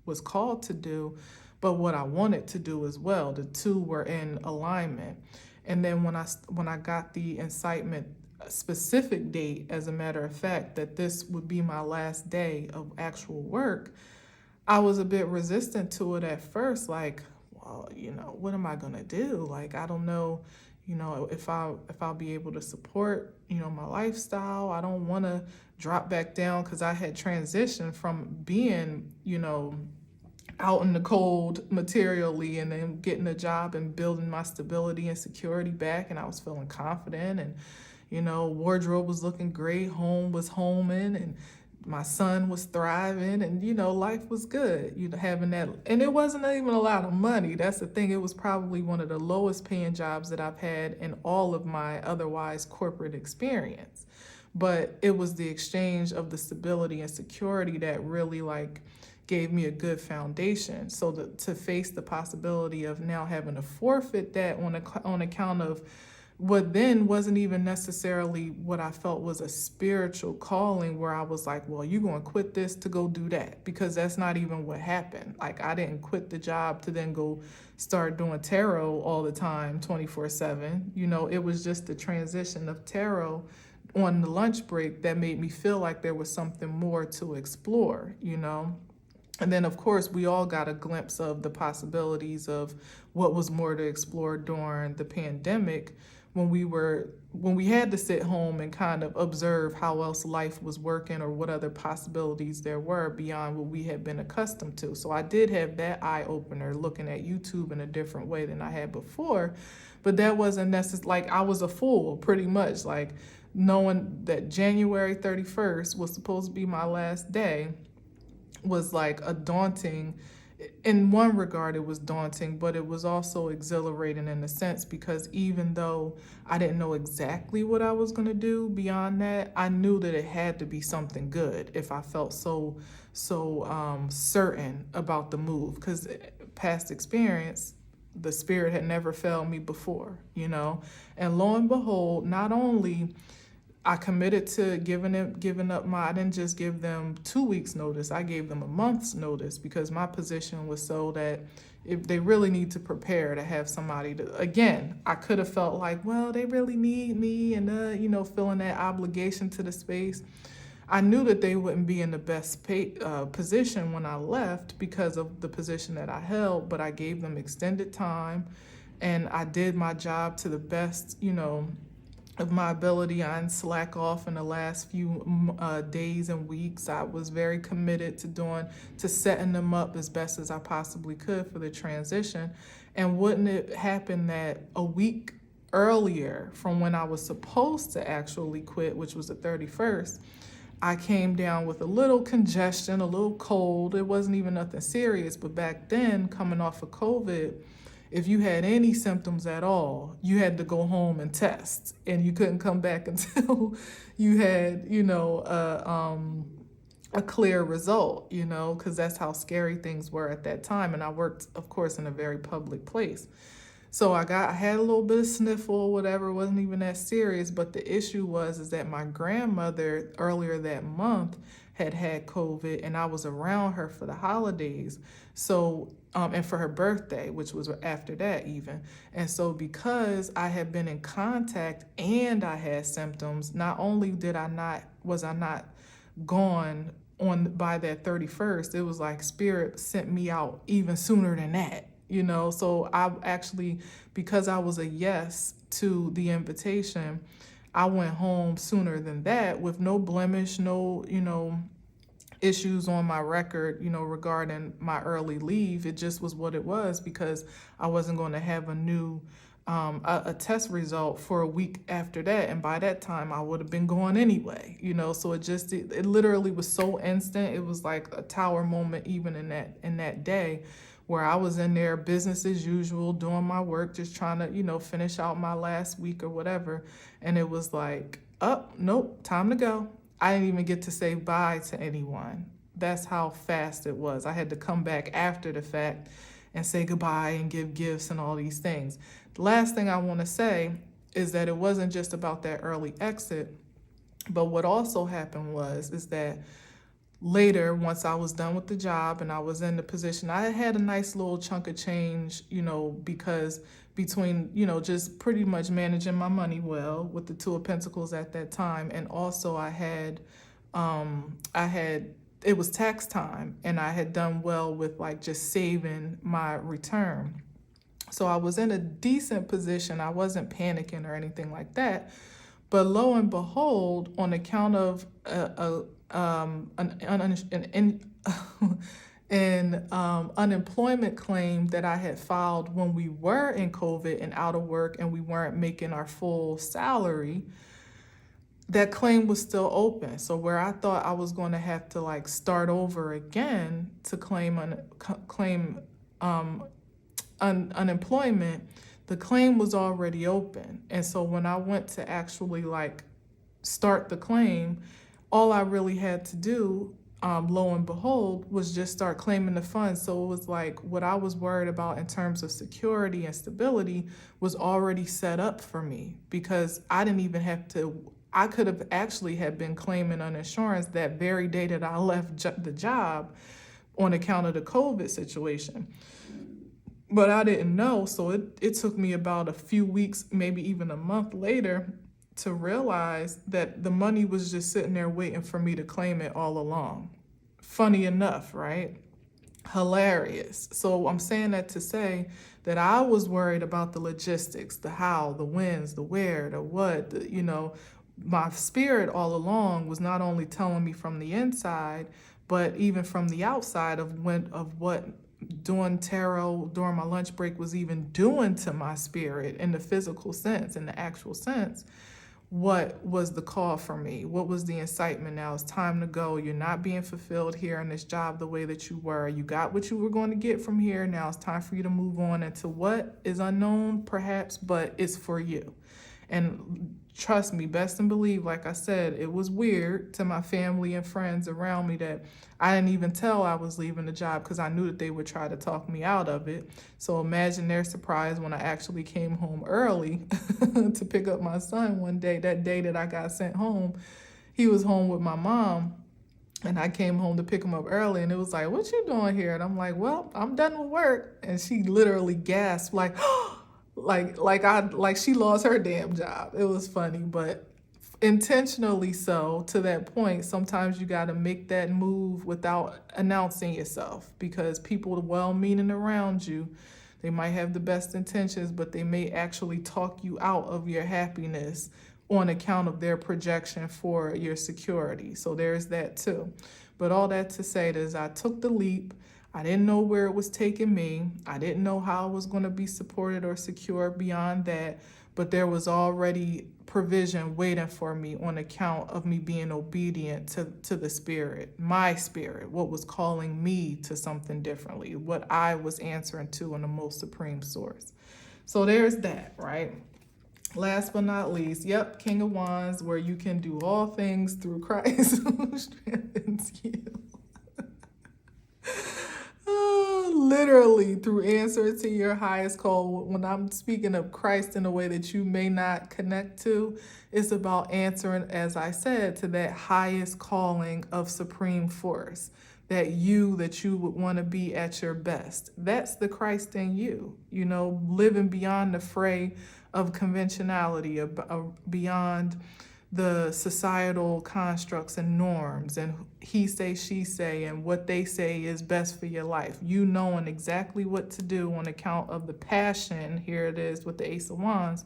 was called to do, but what I wanted to do as well. The two were in alignment. And then when I got the incitement, specific date, as a matter of fact, that this would be my last day of actual work, I was a bit resistant to it at first, like, well, what am I gonna do? Like, I don't know, if I'll be able to support, my lifestyle. I don't want to drop back down, because I had transitioned from being, out in the cold materially, and then getting a job and building my stability and security back, and I was feeling confident, and wardrobe was looking great, home was homing, and my son was thriving, and life was good, having that. And it wasn't even a lot of money. That's the thing. It was probably one of the lowest paying jobs that I've had in all of my otherwise corporate experience. But it was the exchange of the stability and security that really gave me a good foundation. So to face the possibility of now having to forfeit that on account of what then wasn't even necessarily what I felt was a spiritual calling, where I was like, well, you're going to quit this to go do that, because that's not even what happened. Like, I didn't quit the job to then go start doing tarot all the time, 24/7. It was just the transition of tarot on the lunch break that made me feel like there was something more to explore, And then, of course, we all got a glimpse of the possibilities of what was more to explore during the pandemic, when we had to sit home and kind of observe how else life was working, or what other possibilities there were beyond what we had been accustomed to. So I did have that eye opener, looking at YouTube in a different way than I had before. But that wasn't necessarily, like, I was a fool pretty much, like knowing that January 31st was supposed to be my last day was like a daunting, in one regard it was daunting, but it was also exhilarating in a sense, because even though I didn't know exactly what I was going to do beyond that, I knew that it had to be something good if I felt so certain about the move, because past experience, the spirit had never failed me before, And lo and behold, not only I committed to giving up I didn't just give them 2 weeks notice. I gave them a month's notice because my position was so that if they really need to prepare to have somebody to, again, I could have felt like, well, they really need me and, feeling that obligation to the space. I knew that they wouldn't be in the best position when I left because of the position that I held, but I gave them extended time and I did my job to the best, of my ability. I didn't slack off in the last few days and weeks. I was very committed to setting them up as best as I possibly could for the transition. And wouldn't it happen that a week earlier from when I was supposed to actually quit, which was the 31st, I came down with a little congestion, a little cold. It wasn't even nothing serious, but back then, coming off of COVID, if you had any symptoms at all, you had to go home and test, and you couldn't come back until you had, a clear result, because that's how scary things were at that time. And I worked, of course, in a very public place. So I had a little bit of sniffle, whatever. It wasn't even that serious. But the issue is that my grandmother earlier that month had COVID, and I was around her for the holidays. So, and for her birthday, which was after that even. And so because I had been in contact and I had symptoms, not only was I not gone by that 31st, it was like Spirit sent me out even sooner than that. So I actually, because I was a yes to the invitation, I went home sooner than that with no blemish, no, issues on my record, regarding my early leave. It just was what it was because I wasn't going to have a new a test result for a week after that. And by that time I would have been gone anyway, so it literally was so instant. It was like a tower moment even in that day, where I was in there business as usual, doing my work, just trying to, finish out my last week or whatever. And it was like, oh, nope, time to go. I didn't even get to say bye to anyone. That's how fast it was. I had to come back after the fact and say goodbye and give gifts and all these things. The last thing I want to say is that it wasn't just about that early exit, but what also happened is that later, once I was done with the job and I was in the position, I had a nice little chunk of change, because between, just pretty much managing my money well with the Two of Pentacles at that time. And also it was tax time and I had done well with like just saving my return. So I was in a decent position. I wasn't panicking or anything like that. But lo and behold, on account of an unemployment claim that I had filed when we were in COVID and out of work and we weren't making our full salary, that claim was still open. So where I thought I was going to have to like start over again to claim unemployment, the claim was already open. And so when I went to actually like start the claim, all I really had to do, lo and behold, was just start claiming the funds. So it was like what I was worried about in terms of security and stability was already set up for me, because I didn't even have to. I could have actually had been claiming uninsurance that very day that I left the job on account of the COVID situation. But I didn't know, so it took me about a few weeks, maybe even a month later, to realize that the money was just sitting there waiting for me to claim it all along. Funny enough, right? Hilarious. So I'm saying that to say that I was worried about the logistics, the how, the whens, the where, the what, my spirit all along was not only telling me from the inside, but even from the outside of what doing tarot during my lunch break was even doing to my spirit in the physical sense, in the actual sense. What was the call for me? What was the incitement? Now it's time to go. You're not being fulfilled here in this job the way that you were. You got what you were going to get from here. Now it's time for you to move on into what is unknown, perhaps, but it's for you. And trust me, best and believe, like I said, it was weird to my family and friends around me that I didn't even tell I was leaving the job because I knew that they would try to talk me out of it. So imagine their surprise when I actually came home early to pick up my son one day. That day that I got sent home, he was home with my mom. And I came home to pick him up early, and it was like, "What you doing here?" And I'm like, "Well, I'm done with work." And she literally gasped, like, like she lost her damn job. It was funny, but intentionally so. To that point, sometimes you got to make that move without announcing yourself, because people well-meaning around you, they might have the best intentions, but they may actually talk you out of your happiness on account of their projection for your security. So there's that too. But all that to say is I took the leap. I didn't know where it was taking me. I didn't know how I was going to be supported or secure beyond that. But there was already provision waiting for me on account of me being obedient to the spirit, my spirit, what was calling me to something differently, what I was answering to in the most supreme source. So there's that, right? Last but not least, yep, King of Wands, where you can do all things through Christ who strengthens you. Literally through answer to your highest call. When I'm speaking of Christ in a way that you may not connect to, it's about answering, as I said, to that highest calling of supreme force, that you would want to be at your best. That's the Christ in you, living beyond the fray of conventionality, beyond the societal constructs and norms and he say, she say, and what they say is best for your life. You knowing exactly what to do on account of the passion, here it is with the Ace of Wands,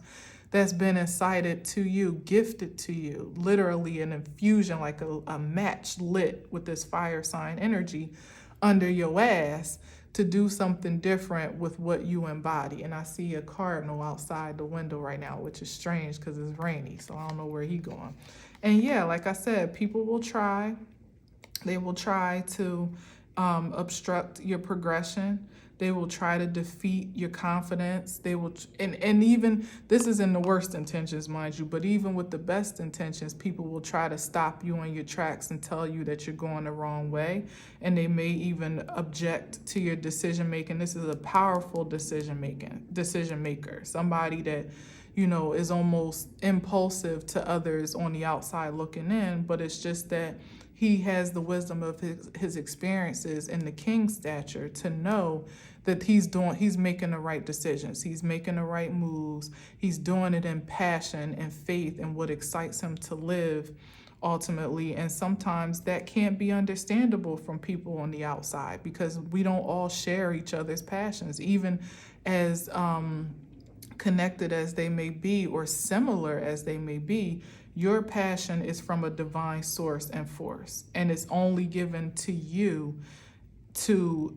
that's been incited to you, gifted to you, literally an infusion, like a match lit with this fire sign energy under your ass to do something different with what you embody. And I see a cardinal outside the window right now, which is strange because it's rainy, so I don't know where he's going. And yeah, like I said, people will try. They will try to obstruct your progression. They will try to defeat your confidence. They will, and even, this is in the worst intentions, mind you, but even with the best intentions, people will try to stop you in your tracks and tell you that you're going the wrong way. And they may even object to your decision making. This is a powerful decision maker, somebody that, is almost impulsive to others on the outside looking in, but it's just that he has the wisdom of his experiences in the king stature to know that he's making the right decisions. He's making the right moves. He's doing it in passion and faith and what excites him to live ultimately. And sometimes that can't be understandable from people on the outside because we don't all share each other's passions, even as connected as they may be or similar as they may be. Your passion is from a divine source and force, and it's only given to you to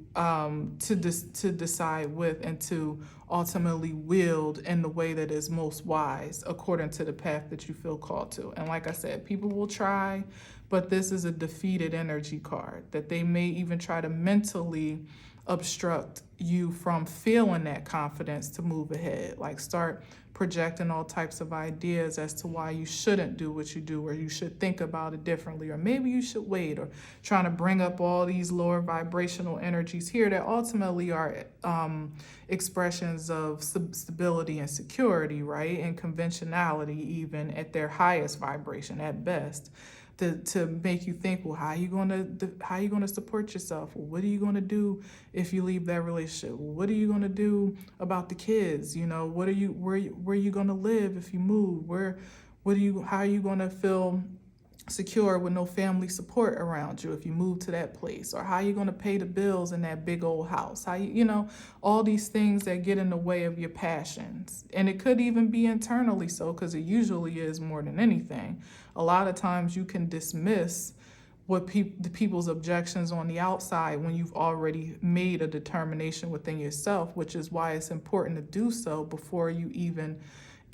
decide with and to ultimately wield in the way that is most wise according to the path that you feel called to. And like I said, people will try, but this is a defeated energy card that they may even try to mentally obstruct you from feeling that confidence to move ahead, like start projecting all types of ideas as to why you shouldn't do what you do, or you should think about it differently, or maybe you should wait, or trying to bring up all these lower vibrational energies here that ultimately are expressions of stability and security, right? And conventionality, even at their highest vibration at best. To make you think, well, how are you gonna support yourself? Well, what are you gonna do if you leave that relationship? Well, what are you gonna do about the kids? Where are you gonna live if you move? How are you gonna feel secure with no family support around you if you move to that place? Or how are you going to pay the bills in that big old house? All these things that get in the way of your passions. And it could even be internally so, because it usually is more than anything. A lot of times you can dismiss what the people's objections on the outside when you've already made a determination within yourself, which is why it's important to do so before you even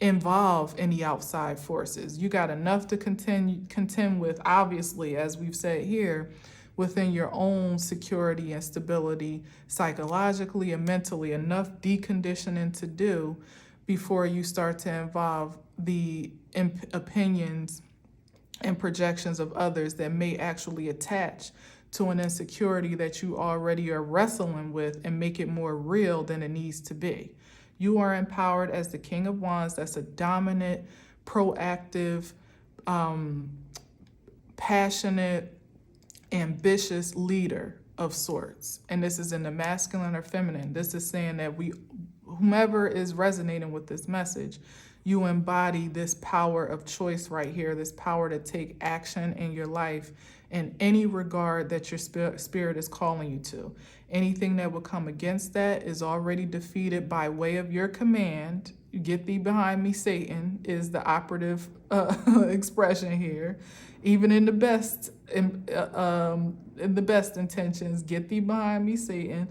involve any outside forces. You got enough to contend with, obviously, as we've said here, within your own security and stability, psychologically and mentally, enough deconditioning to do before you start to involve the opinions and projections of others that may actually attach to an insecurity that you already are wrestling with and make it more real than it needs to be. You are empowered as the King of Wands. That's a dominant, proactive, passionate, ambitious leader of sorts. And this is in the masculine or feminine. This is saying that whomever is resonating with this message, you embody this power of choice right here, this power to take action in your life in any regard that your spirit is calling you to. Anything that would come against that is already defeated by way of your command. Get thee behind me, Satan, is the operative expression here. Even in the best intentions, get thee behind me, Satan.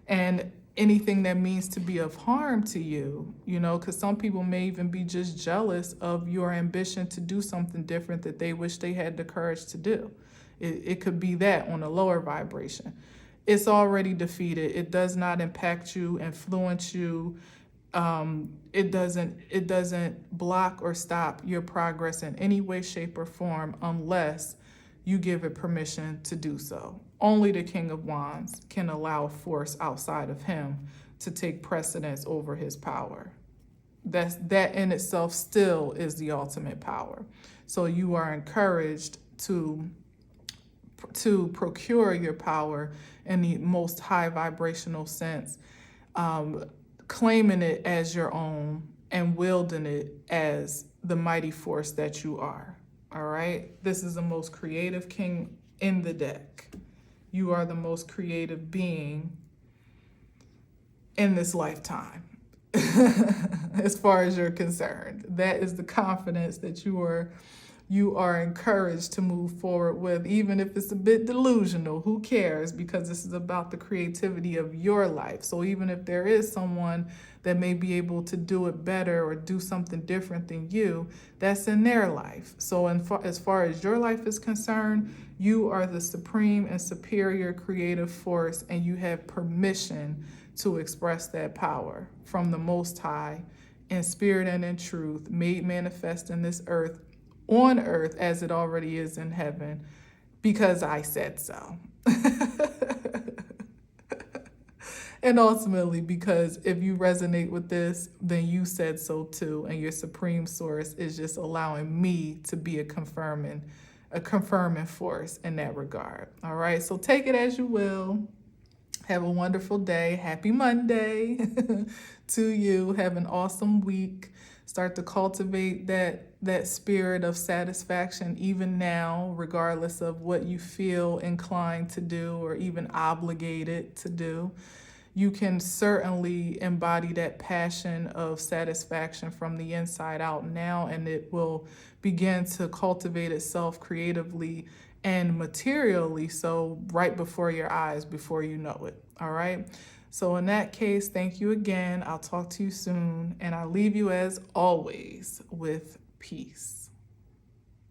And anything that means to be of harm to you, because some people may even be just jealous of your ambition to do something different that they wish they had the courage to do. It could be that on a lower vibration. It's already defeated. It does not impact you, influence you. It doesn't block or stop your progress in any way, shape, or form unless you give it permission to do so. Only the King of Wands can allow a force outside of him to take precedence over his power. That in itself still is the ultimate power. So you are encouraged to procure your power in the most high vibrational sense, claiming it as your own and wielding it as the mighty force that you are. All right? This is the most creative king in the deck. You are the most creative being in this lifetime, as far as you're concerned. That is the confidence that you are encouraged to move forward with, even if it's a bit delusional. Who cares? Because this is about the creativity of your life. So even if there is someone that may be able to do it better or do something different than you, that's in their life. So as far as your life is concerned, you are the supreme and superior creative force, and you have permission to express that power from the Most High in spirit and in truth, made manifest in this earth, on earth as it already is in heaven, because I said so. And ultimately, because if you resonate with this, then you said so too, and your supreme source is just allowing me to be a confirming force in that regard. All right, so take it as you will. Have a wonderful day. Happy Monday to you. Have an awesome week. Start to cultivate that spirit of satisfaction even now, regardless of what you feel inclined to do or even obligated to do. You can certainly embody that passion of satisfaction from the inside out now, and it will begin to cultivate itself creatively and materially, so right before your eyes, before you know it. All right? So in that case, thank you again. I'll talk to you soon, and I leave you as always with peace.